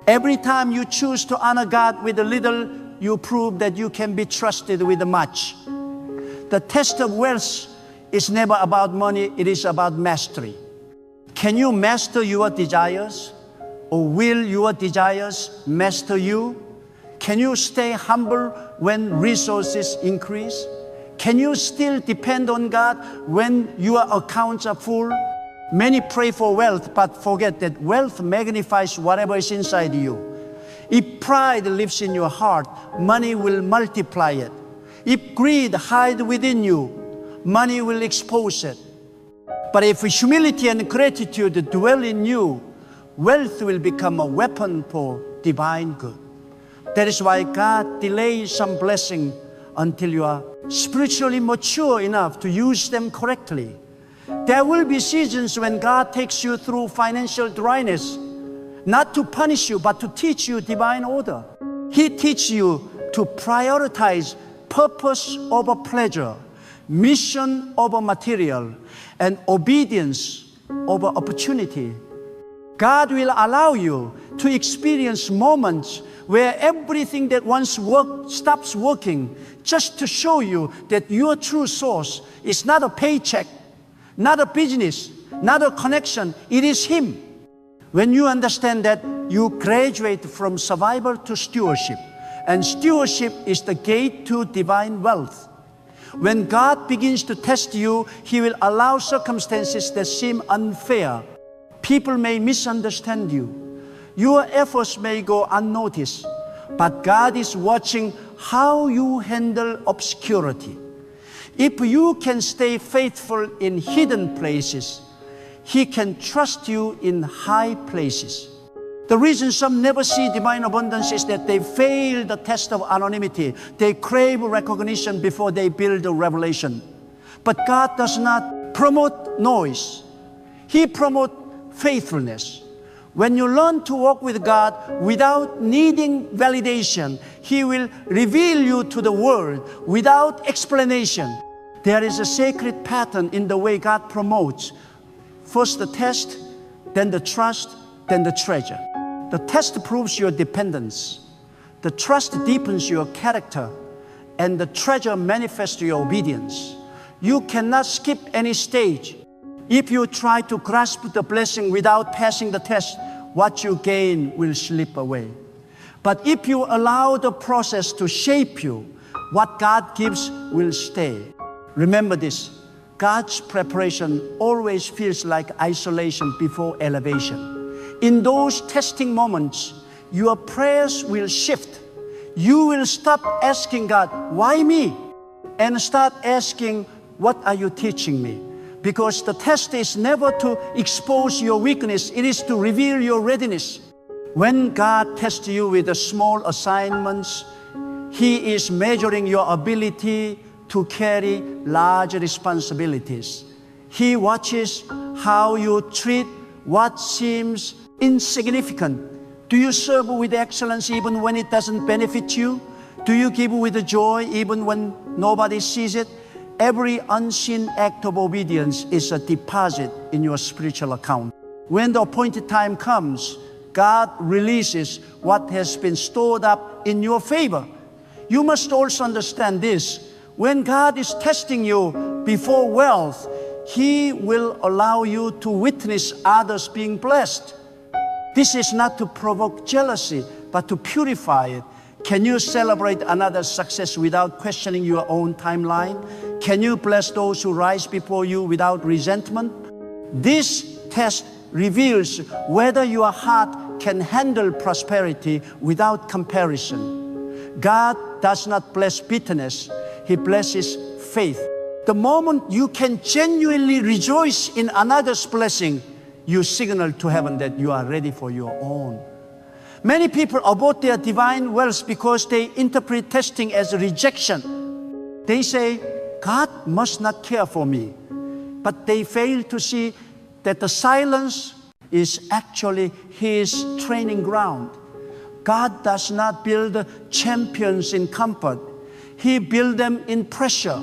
Every time you choose to honor God with a little, you prove that you can be trusted with much. The test of wealth is never about money, it is about mastery. Can you master your desires? Or will your desires master you? Can you stay humble when resources increase? Can you still depend on God when your accounts are full? Many pray for wealth, but forget that wealth magnifies whatever is inside you. If pride lives in your heart, money will multiply it. If greed hides within you, money will expose it. But if humility and gratitude dwell in you, wealth will become a weapon for divine good. That is why God delays some blessing until you are spiritually mature enough to use them correctly. There will be seasons when God takes you through financial dryness, not to punish you, but to teach you divine order. He teaches you to prioritize purpose over pleasure, mission over material, and obedience over opportunity. God will allow you to experience moments where everything that once worked stops working, just to show you that your true source is not a paycheck, not a business, not a connection, it is Him. When you understand that, you graduate from survival to stewardship, and stewardship is the gate to divine wealth. When God begins to test you, He will allow circumstances that seem unfair. People may misunderstand you. Your efforts may go unnoticed, but God is watching how you handle obscurity. If you can stay faithful in hidden places, He can trust you in high places. The reason some never see divine abundance is that they fail the test of anonymity. They crave recognition before they build a revelation. But God does not promote noise. He promotes faithfulness. When you learn to walk with God without needing validation, He will reveal you to the world without explanation. There is a sacred pattern in the way God promotes. First the test, then the trust, then the treasure. The test proves your dependence. The trust deepens your character, and the treasure manifests your obedience. You cannot skip any stage. If you try to grasp the blessing without passing the test, what you gain will slip away. But if you allow the process to shape you, what God gives will stay. Remember this, God's preparation always feels like isolation before elevation. In those testing moments, your prayers will shift. You will stop asking God, why me? And start asking, what are you teaching me? Because the test is never to expose your weakness, it is to reveal your readiness. When God tests you with the small assignments, He is measuring your ability to carry large responsibilities. He watches how you treat what seems insignificant. Do you serve with excellence even when it doesn't benefit you? Do you give with joy even when nobody sees it? Every unseen act of obedience is a deposit in your spiritual account. When the appointed time comes, God releases what has been stored up in your favor. You must also understand this. When God is testing you before wealth, He will allow you to witness others being blessed. This is not to provoke jealousy, but to purify it. Can you celebrate another's success without questioning your own timeline? Can you bless those who rise before you without resentment? This test reveals whether your heart can handle prosperity without comparison. God does not bless bitterness, He blesses faith. The moment you can genuinely rejoice in another's blessing, you signal to heaven that you are ready for your own. Many people abort their divine wealth because they interpret testing as rejection. They say, God must not care for me. But they fail to see that the silence is actually His training ground. God does not build champions in comfort. He builds them in pressure.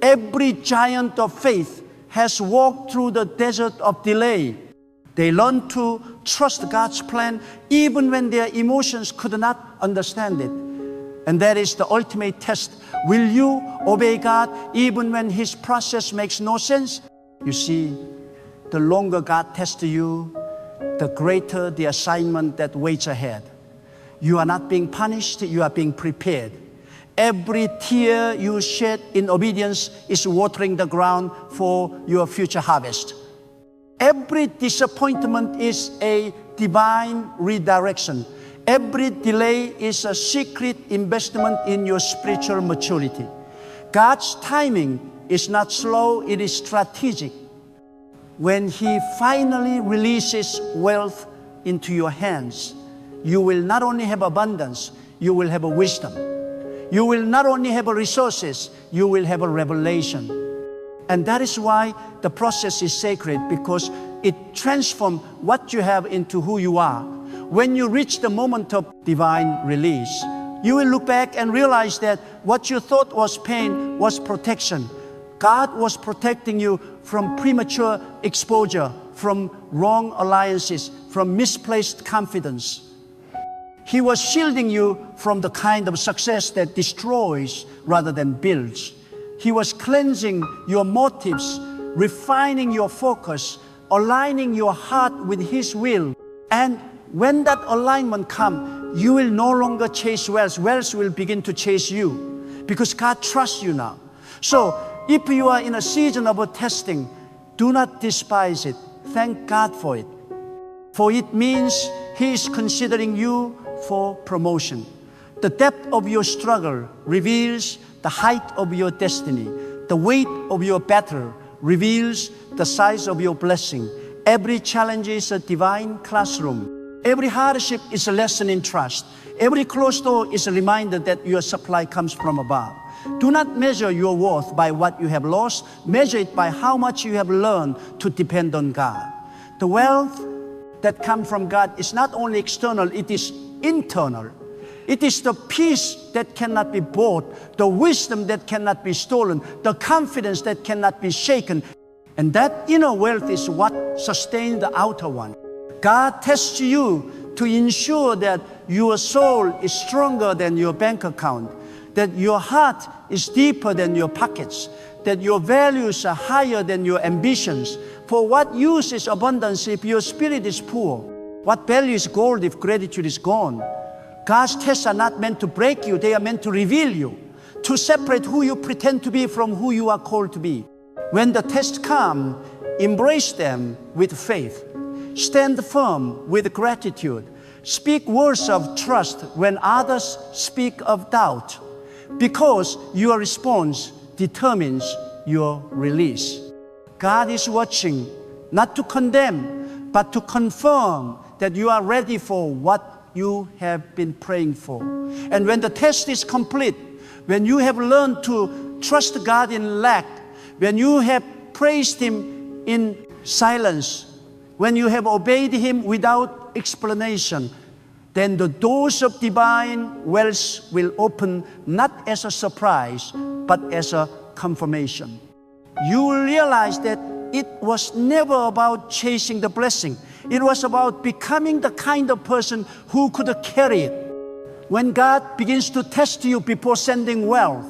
Every giant of faith has walked through the desert of delay. They learn to trust God's plan even when their emotions could not understand it. And that is the ultimate test. Will you obey God even when His process makes no sense? You see, the longer God tests you, the greater the assignment that waits ahead. You are not being punished, you are being prepared. Every tear you shed in obedience is watering the ground for your future harvest. Every disappointment is a divine redirection. Every delay is a secret investment in your spiritual maturity. God's timing is not slow, it is strategic. When He finally releases wealth into your hands, you will not only have abundance, you will have a wisdom. You will not only have a resources, you will have a revelation. And that is why the process is sacred, because it transforms what you have into who you are. When you reach the moment of divine release, you will look back and realize that what you thought was pain was protection. God was protecting you from premature exposure, from wrong alliances, from misplaced confidence. He was shielding you from the kind of success that destroys rather than builds. He was cleansing your motives, refining your focus, aligning your heart with His will. And when that alignment comes, you will no longer chase wealth. Wealth will begin to chase you because God trusts you now. So if you are in a season of a testing, do not despise it. Thank God for it. For it means He is considering you for promotion. The depth of your struggle reveals the height of your destiny. The weight of your battle reveals the size of your blessing. Every challenge is a divine classroom. Every hardship is a lesson in trust. Every closed door is a reminder that your supply comes from above. Do not measure your worth by what you have lost. Measure it by how much you have learned to depend on God. The wealth that comes from God is not only external, it is internal. It is the peace that cannot be bought, the wisdom that cannot be stolen, the confidence that cannot be shaken. And that inner wealth is what sustains the outer one. God tests you to ensure that your soul is stronger than your bank account, that your heart is deeper than your pockets, that your values are higher than your ambitions. For what use is abundance if your spirit is poor? What value is gold if gratitude is gone? God's tests are not meant to break you, they are meant to reveal you, to separate who you pretend to be from who you are called to be. When the tests come, embrace them with faith. Stand firm with gratitude. Speak words of trust when others speak of doubt, because your response determines your release. God is watching, not to condemn, but to confirm that you are ready for what you have been praying for. And when the test is complete, when you have learned to trust God in lack, when you have praised Him in silence, when you have obeyed Him without explanation, then the doors of divine wealth will open not as a surprise, but as a confirmation. You will realize that it was never about chasing the blessing. It was about becoming the kind of person who could carry it. When God begins to test you before sending wealth,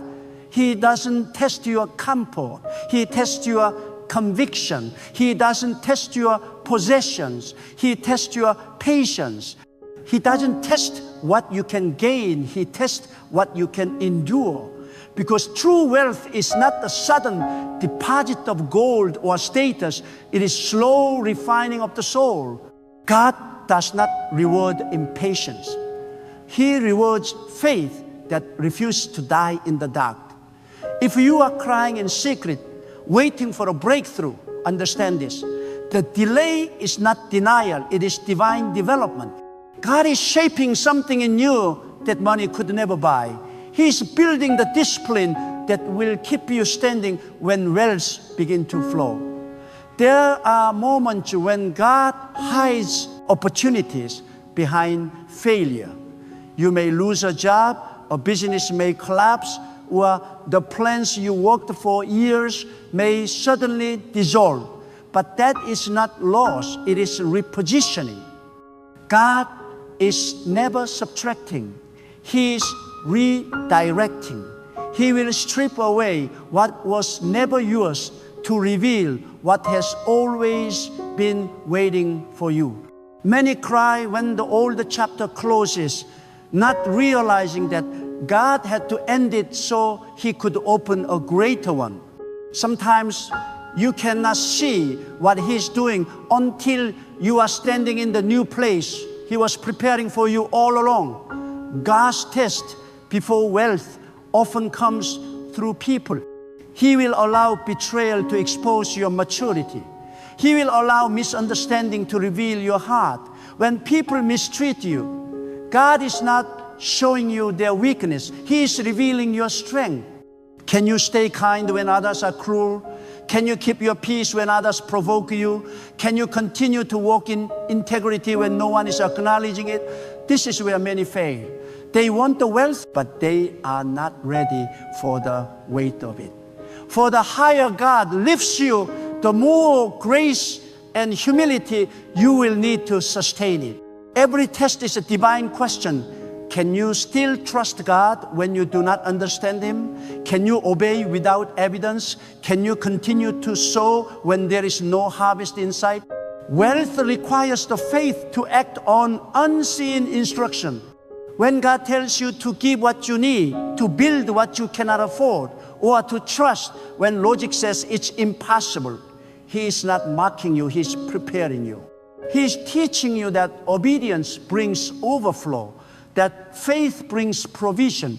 He doesn't test your comfort. He tests your conviction. He doesn't test your possessions. He tests your patience. He doesn't test what you can gain. He tests what you can endure. Because true wealth is not a sudden deposit of gold or status. It is slow refining of the soul. God does not reward impatience. He rewards faith that refuses to die in the dark. If you are crying in secret, waiting for a breakthrough, understand this. The delay is not denial, it is divine development. God is shaping something in you that money could never buy. He's building the discipline that will keep you standing when wealth begins to flow. There are moments when God hides opportunities behind failure. You may lose a job, a business may collapse, or the plans you worked for years may suddenly dissolve. But that is not loss, it is repositioning. God is never subtracting. He is redirecting. He will strip away what was never yours to reveal what has always been waiting for you. Many cry when the old chapter closes, not realizing that God had to end it so He could open a greater one. Sometimes you cannot see what He's doing until you are standing in the new place He was preparing for you all along. God's test before wealth often comes through people. He will allow betrayal to expose your maturity. He will allow misunderstanding to reveal your heart. When people mistreat you, God is not showing you their weakness. He is revealing your strength. Can you stay kind when others are cruel? Can you keep your peace when others provoke you? Can you continue to walk in integrity when no one is acknowledging it? This is where many fail. They want the wealth, but they are not ready for the weight of it. For the higher God lifts you, the more grace and humility you will need to sustain it. Every test is a divine question. Can you still trust God when you do not understand Him? Can you obey without evidence? Can you continue to sow when there is no harvest in sight? Wealth requires the faith to act on unseen instruction. When God tells you to give what you need, to build what you cannot afford, or to trust when logic says it's impossible, He is not mocking you, He's preparing you. He is teaching you that obedience brings overflow, that faith brings provision,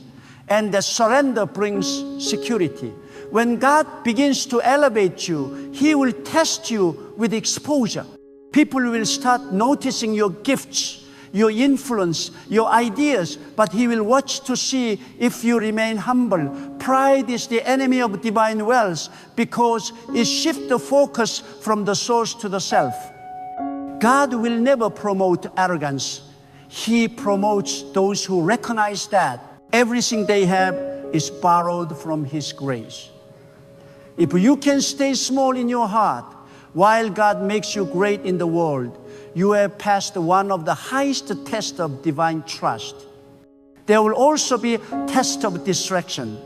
and that surrender brings security. When God begins to elevate you, He will test you with exposure. People will start noticing your gifts, your influence, your ideas, but He will watch to see if you remain humble. Pride is the enemy of divine wealth because it shifts the focus from the source to the self. God will never promote arrogance. He promotes those who recognize that everything they have is borrowed from His grace. If you can stay small in your heart while God makes you great in the world, you have passed one of the highest tests of divine trust. There will also be tests of distraction.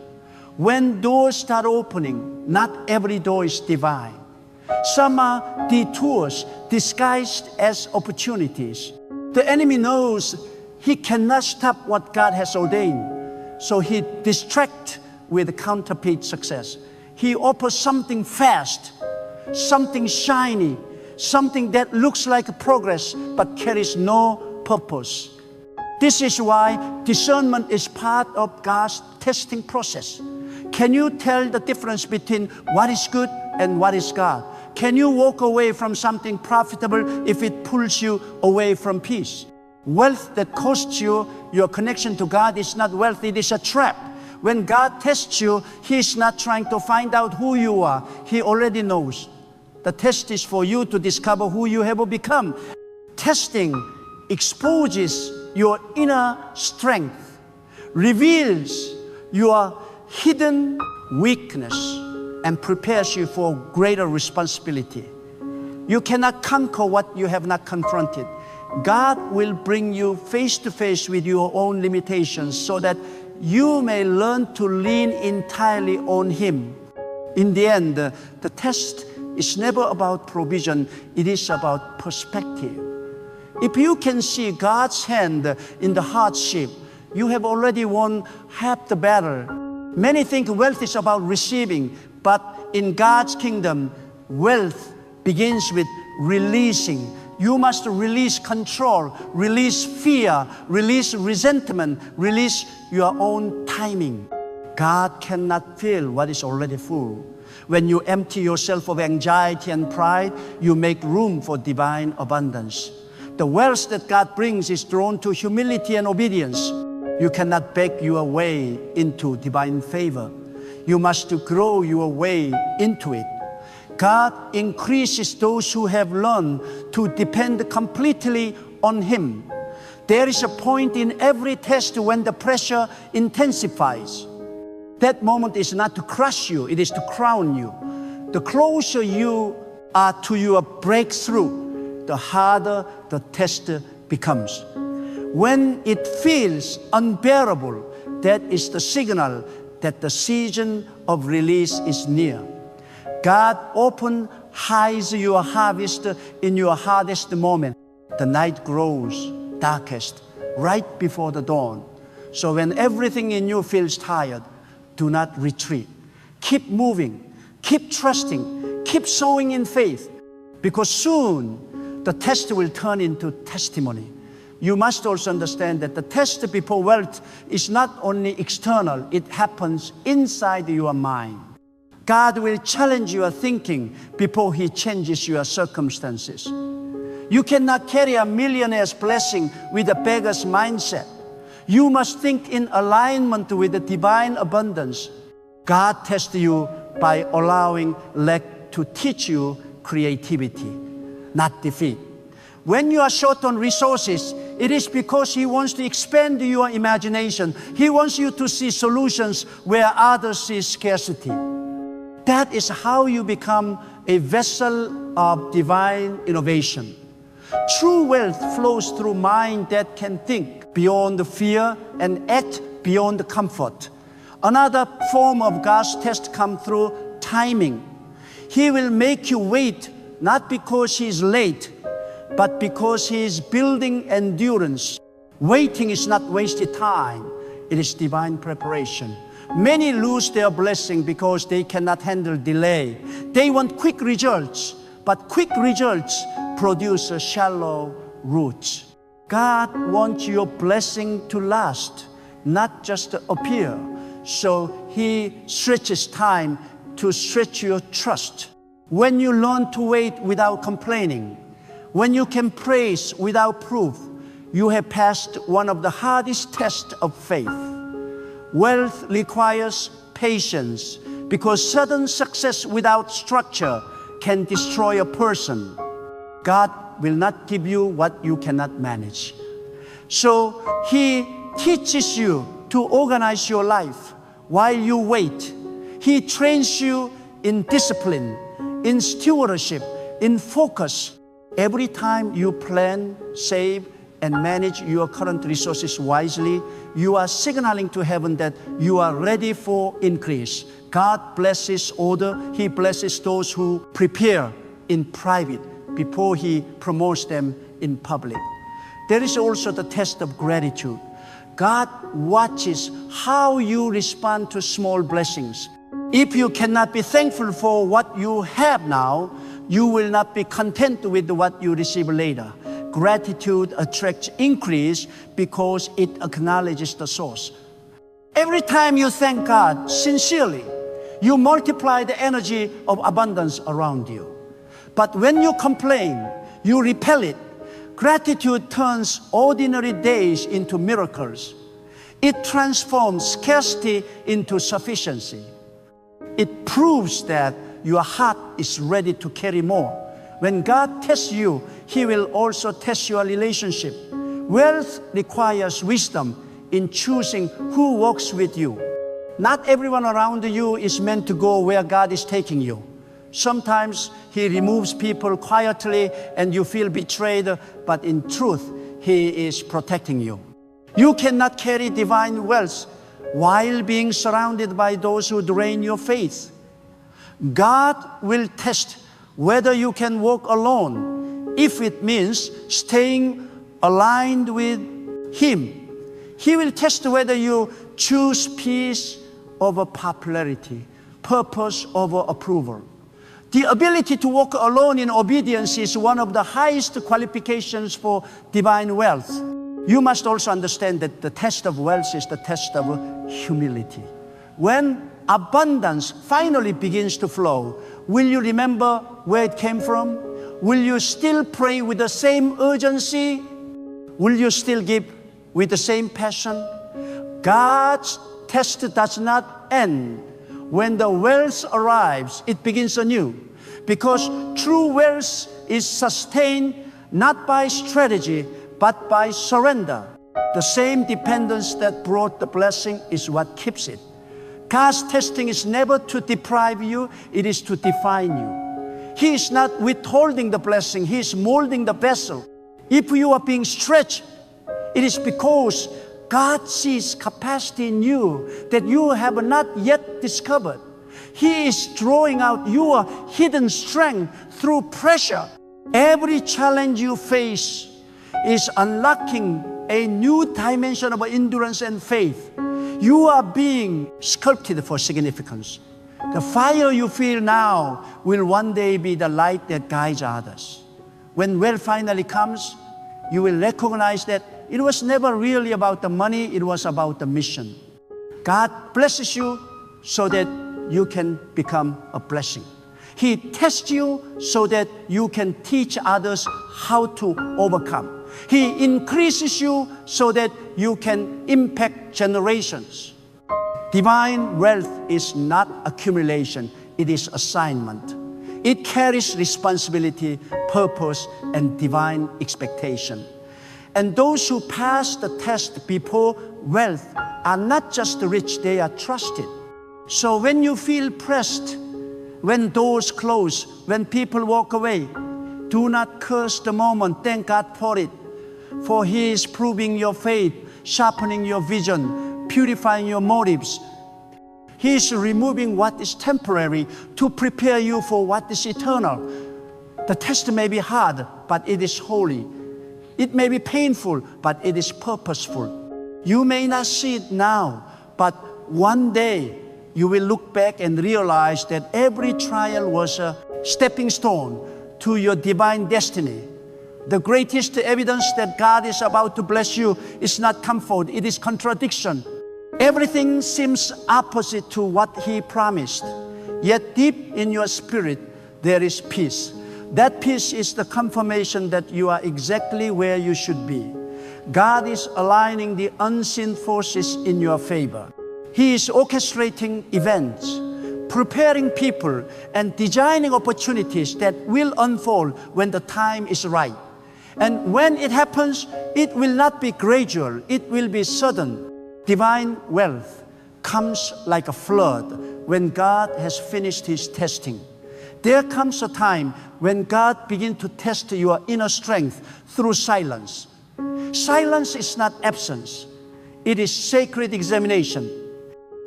When doors start opening, not every door is divine. Some are detours disguised as opportunities. The enemy knows he cannot stop what God has ordained, so he distracts with counterfeit success. He offers something fast, something shiny, something that looks like progress but carries no purpose. This is why discernment is part of God's testing process. Can you tell the difference between what is good and what is God? Can you walk away from something profitable if it pulls you away from peace? Wealth that costs you your connection to God is not wealth, it is a trap. When God tests you, He is not trying to find out who you are. He already knows. The test is for you to discover who you have become. Testing exposes your inner strength, reveals your hidden weakness, and prepares you for greater responsibility. You cannot conquer what you have not confronted. God will bring you face to face with your own limitations so that you may learn to lean entirely on Him. In the end, the test is never about provision, it is about perspective. If you can see God's hand in the hardship, you have already won half the battle. Many think wealth is about receiving, but in God's kingdom, wealth begins with releasing. You must release control, release fear, release resentment, release your own timing. God cannot fill what is already full. When you empty yourself of anxiety and pride, you make room for divine abundance. The wealth that God brings is drawn to humility and obedience. You cannot beg your way into divine favor. You must grow your way into it. God increases those who have learned to depend completely on Him. There is a point in every test when the pressure intensifies. That moment is not to crush you, it is to crown you. The closer you are to your breakthrough, the harder the test becomes. When it feels unbearable, that is the signal that the season of release is near. God often hides your harvest in your hardest moment. The night grows darkest right before the dawn. So when everything in you feels tired, do not retreat. Keep moving, keep trusting, keep sowing in faith, because soon the test will turn into testimony. You must also understand that the test before wealth is not only external, it happens inside your mind. God will challenge your thinking before He changes your circumstances. You cannot carry a millionaire's blessing with a beggar's mindset. You must think in alignment with the divine abundance. God tests you by allowing lack to teach you creativity, not defeat. When you are short on resources, it is because He wants to expand your imagination. He wants you to see solutions where others see scarcity. That is how you become a vessel of divine innovation. True wealth flows through mind that can think beyond the fear and act beyond the comfort. Another form of God's test comes through timing. He will make you wait, not because He is late, but because He is building endurance. Waiting is not wasted time, it is divine preparation. Many lose their blessing because they cannot handle delay. They want quick results, but quick results produce shallow roots. God wants your blessing to last, not just appear. So He stretches time to stretch your trust. When you learn to wait without complaining, when you can praise without proof, you have passed one of the hardest tests of faith. Wealth requires patience because sudden success without structure can destroy a person. God will not give you what you cannot manage. So He teaches you to organize your life while you wait. He trains you in discipline, in stewardship, in focus. Every time you plan, save, and manage your current resources wisely, you are signaling to heaven that you are ready for increase. God blesses order. He blesses those who prepare in private before He promotes them in public. There is also the test of gratitude. God watches how you respond to small blessings. If you cannot be thankful for what you have now, you will not be content with what you receive later. Gratitude attracts increase because it acknowledges the source. Every time you thank God sincerely, you multiply the energy of abundance around you. But when you complain, you repel it. Gratitude turns ordinary days into miracles. It transforms scarcity into sufficiency. It proves that your heart is ready to carry more. When God tests you, He will also test your relationship. Wealth requires wisdom in choosing who walks with you. Not everyone around you is meant to go where God is taking you. Sometimes He removes people quietly and you feel betrayed, but in truth, He is protecting you. You cannot carry divine wealth while being surrounded by those who drain your faith. God will test whether you can walk alone. If it means staying aligned with Him, He will test whether you choose peace over popularity, purpose over approval. The ability to walk alone in obedience is one of the highest qualifications for divine wealth. You must also understand that the test of wealth is the test of humility. When abundance finally begins to flow, will you remember where it came from? Will you still pray with the same urgency? Will you still give with the same passion? God's test does not end. When the wealth arrives, it begins anew. Because true wealth is sustained not by strategy, but by surrender. The same dependence that brought the blessing is what keeps it. God's testing is never to deprive you, it is to define you. He is not withholding the blessing, He is molding the vessel. If you are being stretched, it is because God sees capacity in you that you have not yet discovered. He is drawing out your hidden strength through pressure. Every challenge you face is unlocking a new dimension of endurance and faith. You are being sculpted for significance. The fire you feel now will one day be the light that guides others. When wealth finally comes, you will recognize that it was never really about the money, it was about the mission. God blesses you so that you can become a blessing. He tests you so that you can teach others how to overcome. He increases you so that you can impact generations. Divine wealth is not accumulation, it is assignment. It carries responsibility, purpose, and divine expectation. And those who pass the test before wealth are not just rich, they are trusted. So when you feel pressed, when doors close, when people walk away, do not curse the moment. Thank God for it. For He is proving your faith, sharpening your vision, purifying your motives. He is removing what is temporary to prepare you for what is eternal. The test may be hard, but it is holy. It may be painful, but it is purposeful. You may not see it now, but one day you will look back and realize that every trial was a stepping stone to your divine destiny. The greatest evidence that God is about to bless you is not comfort, it is contradiction. Everything seems opposite to what He promised. Yet deep in your spirit, there is peace. That peace is the confirmation that you are exactly where you should be. God is aligning the unseen forces in your favor. He is orchestrating events, preparing people, and designing opportunities that will unfold when the time is right. And when it happens, it will not be gradual, it will be sudden. Divine wealth comes like a flood when God has finished His testing. There comes a time when God begins to test your inner strength through silence. Silence is not absence. It is sacred examination.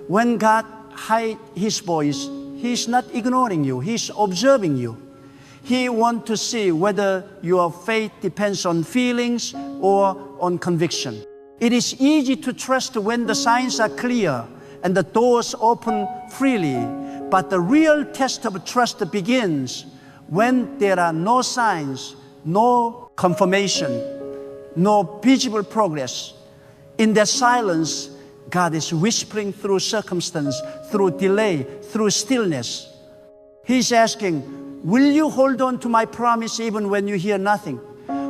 When God hides His voice, He is not ignoring you. He is observing you. He wants to see whether your faith depends on feelings or on conviction. It is easy to trust when the signs are clear and the doors open freely, but the real test of trust begins when there are no signs, no confirmation, no visible progress. In that silence, God is whispering through circumstance, through delay, through stillness. He's asking, will you hold on to my promise even when you hear nothing?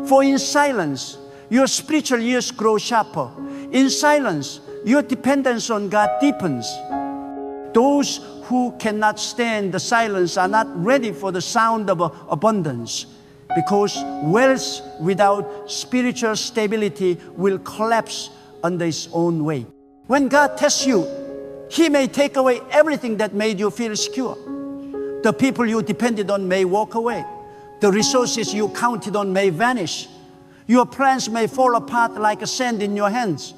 For in silence, your spiritual ears grow sharper. In silence, your dependence on God deepens. Those who cannot stand the silence are not ready for the sound of abundance, because wealth without spiritual stability will collapse under its own weight. When God tests you, He may take away everything that made you feel secure. The people you depended on may walk away. The resources you counted on may vanish. Your plans may fall apart like sand in your hands.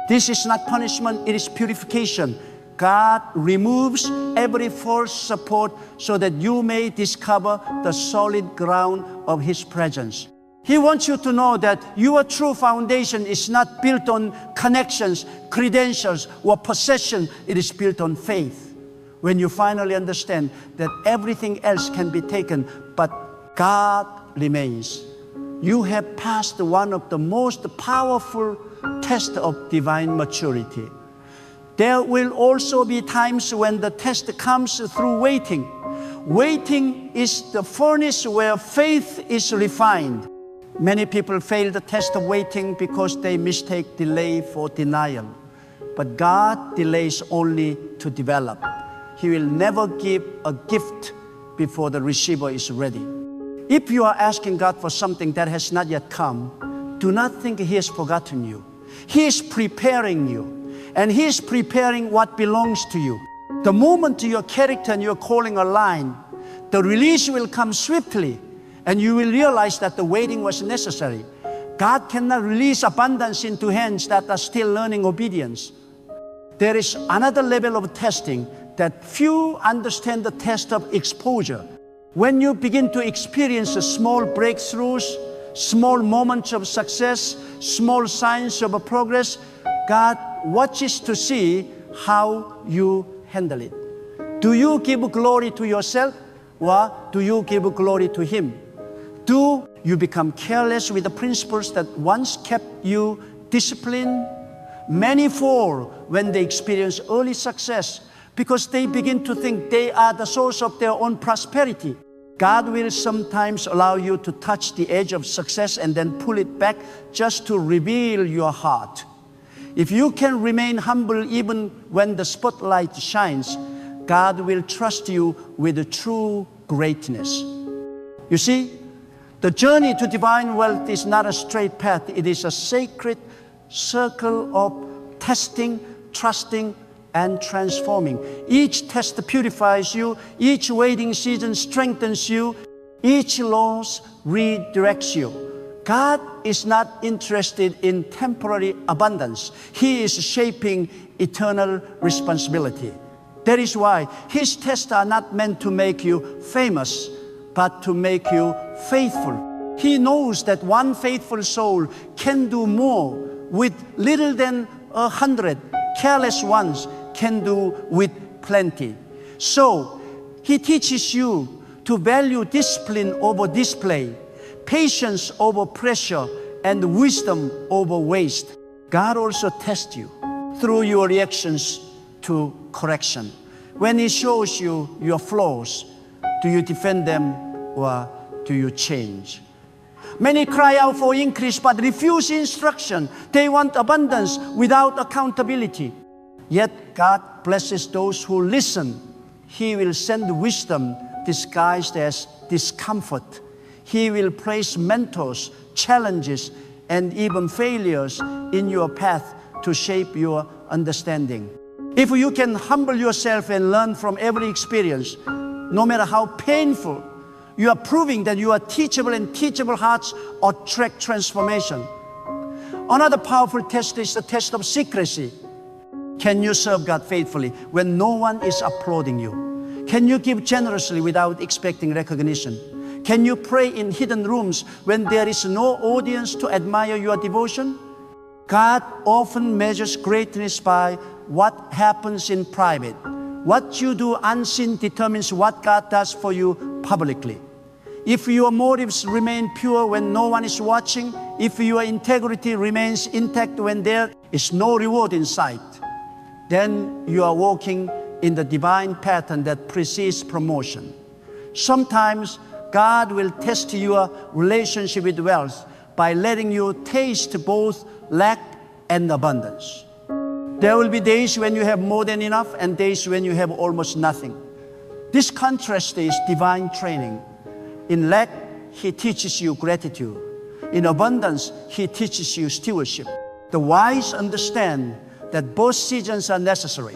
This is not punishment, it is purification. God removes every false support so that you may discover the solid ground of His presence. He wants you to know that your true foundation is not built on connections, credentials, or possession. It is built on faith. When you finally understand that everything else can be taken, but God remains, you have passed one of the most powerful tests of divine maturity. There will also be times when the test comes through waiting. Waiting is the furnace where faith is refined. Many people fail the test of waiting because they mistake delay for denial. But God delays only to develop. He will never give a gift before the receiver is ready. If you are asking God for something that has not yet come, do not think He has forgotten you. He is preparing you, and He is preparing what belongs to you. The moment your character and your calling align, the release will come swiftly, and you will realize that the waiting was necessary. God cannot release abundance into hands that are still learning obedience. There is another level of testing that few understand, the test of exposure. When you begin to experience small breakthroughs, small moments of success, small signs of progress, God watches to see how you handle it. Do you give glory to yourself, or do you give glory to Him? Do you become careless with the principles that once kept you disciplined? Many fall when they experience early success because they begin to think they are the source of their own prosperity. God will sometimes allow you to touch the edge of success and then pull it back just to reveal your heart. If you can remain humble even when the spotlight shines, God will trust you with true greatness. You see, the journey to divine wealth is not a straight path. It is a sacred circle of testing, trusting, and transforming. Each test purifies you. Each waiting season strengthens you. Each loss redirects you. God is not interested in temporary abundance. He is shaping eternal responsibility. That is why His tests are not meant to make you famous, but to make you faithful. He knows that one faithful soul can do more with little than 100 careless ones can do with plenty. So He teaches you to value discipline over display, patience over pressure, and wisdom over waste. God also tests you through your reactions to correction. When He shows you your flaws, do you defend them or do you change? Many cry out for increase but refuse instruction. They want abundance without accountability. Yet God blesses those who listen. He will send wisdom disguised as discomfort. He will place mentors, challenges, and even failures in your path to shape your understanding. If you can humble yourself and learn from every experience, no matter how painful, you are proving that you are teachable, and teachable hearts attract transformation. Another powerful test is the test of secrecy. Can you serve God faithfully when no one is applauding you? Can you give generously without expecting recognition? Can you pray in hidden rooms when there is no audience to admire your devotion? God often measures greatness by what happens in private. What you do unseen determines what God does for you publicly. If your motives remain pure when no one is watching, if your integrity remains intact when there is no reward in sight, then you are walking in the divine pattern that precedes promotion. Sometimes God will test your relationship with wealth by letting you taste both lack and abundance. There will be days when you have more than enough and days when you have almost nothing. This contrast is divine training. In lack, He teaches you gratitude. In abundance, He teaches you stewardship. The wise understand that both seasons are necessary.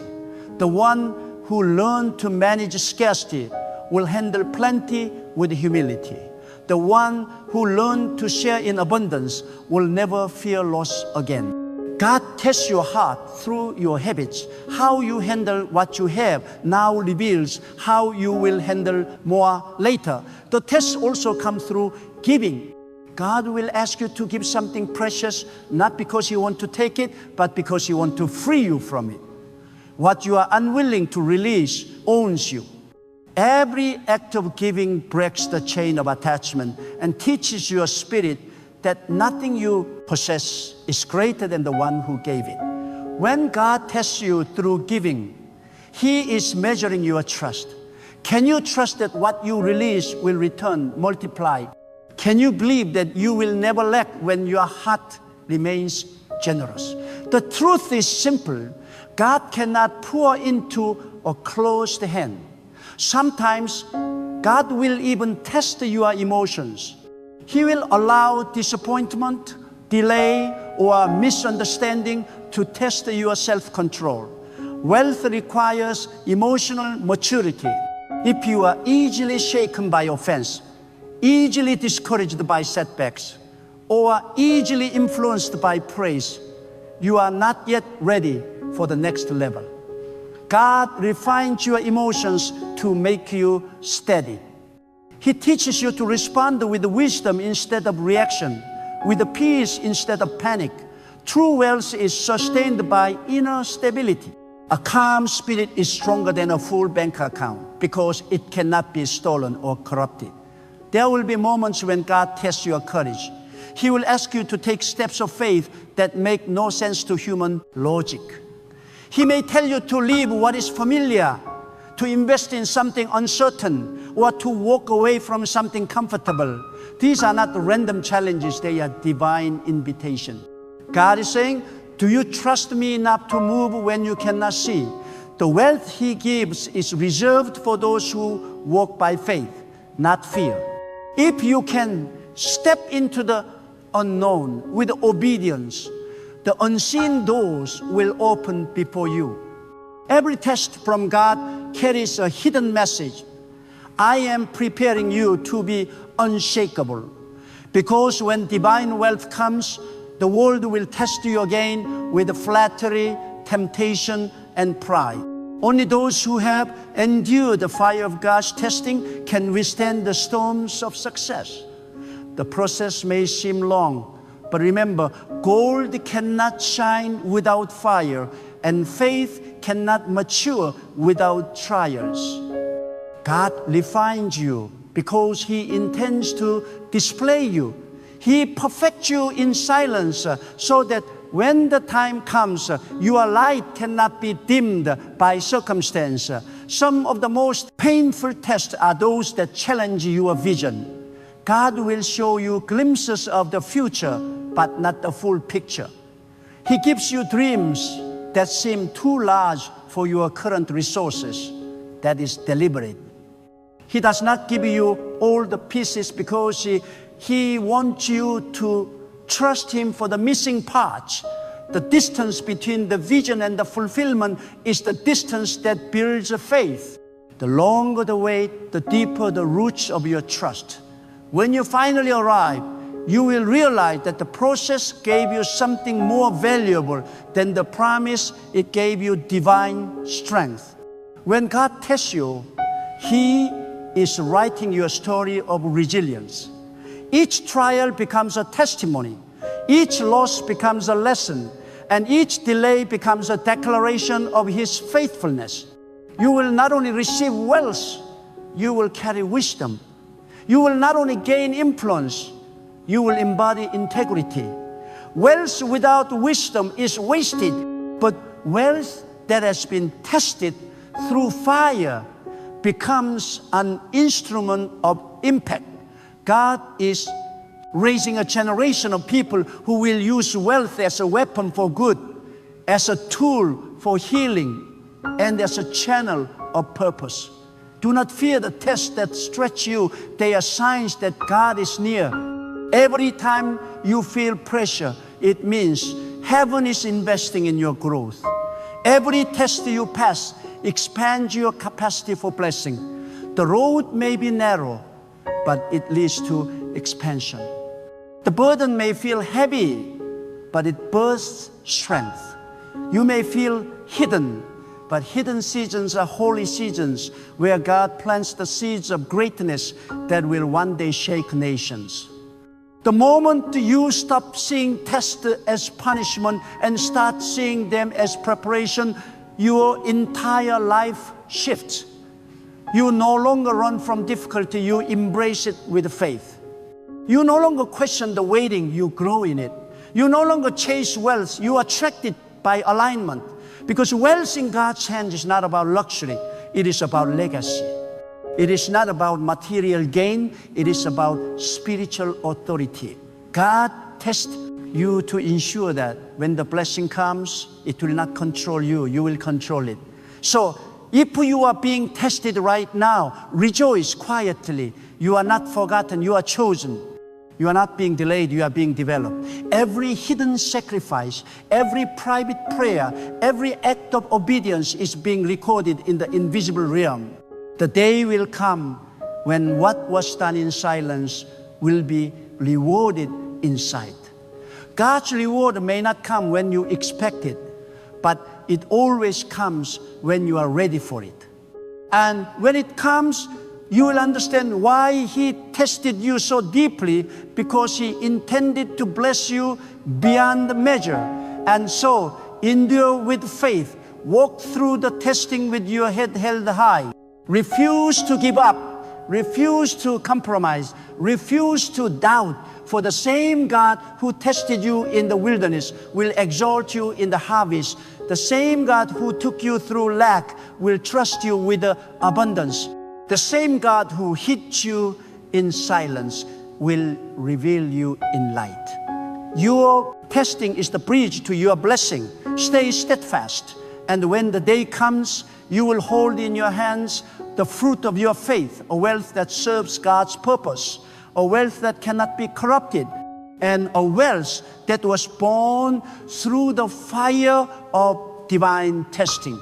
The one who learns to manage scarcity will handle plenty with humility. The one who learns to share in abundance will never fear loss again. God tests your heart through your habits. How you handle what you have now reveals how you will handle more later. The tests also come through giving. God will ask you to give something precious, not because He wants to take it, but because He wants to free you from it. What you are unwilling to release owns you. Every act of giving breaks the chain of attachment and teaches your spirit that nothing you possess is greater than the one who gave it. When God tests you through giving, He is measuring your trust. Can you trust that what you release will return multiplied? Can you believe that you will never lack when your heart remains generous? The truth is simple. God cannot pour into a closed hand. Sometimes God will even test your emotions. He will allow disappointment, delay, or misunderstanding to test your self-control. Wealth requires emotional maturity. If you are easily shaken by offense, easily discouraged by setbacks, or easily influenced by praise, you are not yet ready for the next level. God refines your emotions to make you steady. He teaches you to respond with wisdom instead of reaction, with peace instead of panic. True wealth is sustained by inner stability. A calm spirit is stronger than a full bank account because it cannot be stolen or corrupted. There will be moments when God tests your courage. He will ask you to take steps of faith that make no sense to human logic. He may tell you to leave what is familiar, to invest in something uncertain, or to walk away from something comfortable. These are not random challenges, they are divine invitation. God is saying, do you trust me enough to move when you cannot see? The wealth He gives is reserved for those who walk by faith, not fear. If you can step into the unknown with obedience, the unseen doors will open before you. Every test from God carries a hidden message. I am preparing you to be unshakable. Because when divine wealth comes, the world will test you again with flattery, temptation, and pride. Only those who have endured the fire of God's testing can withstand the storms of success. The process may seem long, but remember, gold cannot shine without fire, and faith cannot mature without trials. God refines you because He intends to display you. He perfects you in silence so that when the time comes, your light cannot be dimmed by circumstance. Some of the most painful tests are those that challenge your vision. God will show you glimpses of the future, but not the full picture. He gives you dreams that seem too large for your current resources. That is deliberate. He does not give you all the pieces because He wants you to trust Him for the missing parts. The distance between the vision and the fulfillment is the distance that builds a faith. The longer the wait, the deeper the roots of your trust. When you finally arrive, you will realize that the process gave you something more valuable than the promise. It gave you divine strength. When God tests you, He is writing your story of resilience. Each trial becomes a testimony. Each loss becomes a lesson. And each delay becomes a declaration of His faithfulness. You will not only receive wealth, you will carry wisdom. You will not only gain influence, you will embody integrity. Wealth without wisdom is wasted, but wealth that has been tested through fire becomes an instrument of impact. God is raising a generation of people who will use wealth as a weapon for good, as a tool for healing, and as a channel of purpose. Do not fear the tests that stretch you. They are signs that God is near. Every time you feel pressure, it means heaven is investing in your growth. Every test you pass expands your capacity for blessing. The road may be narrow, but it leads to expansion. The burden may feel heavy, but it births strength. You may feel hidden, but hidden seasons are holy seasons where God plants the seeds of greatness that will one day shake nations. The moment you stop seeing tests as punishment and start seeing them as preparation, your entire life shifts. You no longer run from difficulty, you embrace it with faith. You no longer question the waiting, you grow in it. You no longer chase wealth, you attract it by alignment. Because wealth in God's hands is not about luxury, it is about legacy. It is not about material gain, it is about spiritual authority. God tests you to ensure that when the blessing comes, it will not control you, you will control it. So, if you are being tested right now, rejoice quietly. You are not forgotten, you are chosen. You are not being delayed, you are being developed. Every hidden sacrifice, every private prayer, every act of obedience is being recorded in the invisible realm. The day will come when what was done in silence will be rewarded in sight. God's reward may not come when you expect it, but it always comes when you are ready for it. And when it comes, you will understand why He tested you so deeply, because He intended to bless you beyond measure. And so, endure with faith. Walk through the testing with your head held high. Refuse to give up. Refuse to compromise. Refuse to doubt. For the same God who tested you in the wilderness will exalt you in the harvest. The same God who took you through lack will trust you with the abundance. The same God who hid you in silence will reveal you in light. Your testing is the bridge to your blessing. Stay steadfast. And when the day comes, you will hold in your hands the fruit of your faith, a wealth that serves God's purpose, a wealth that cannot be corrupted, and a wealth that was born through the fire of divine testing.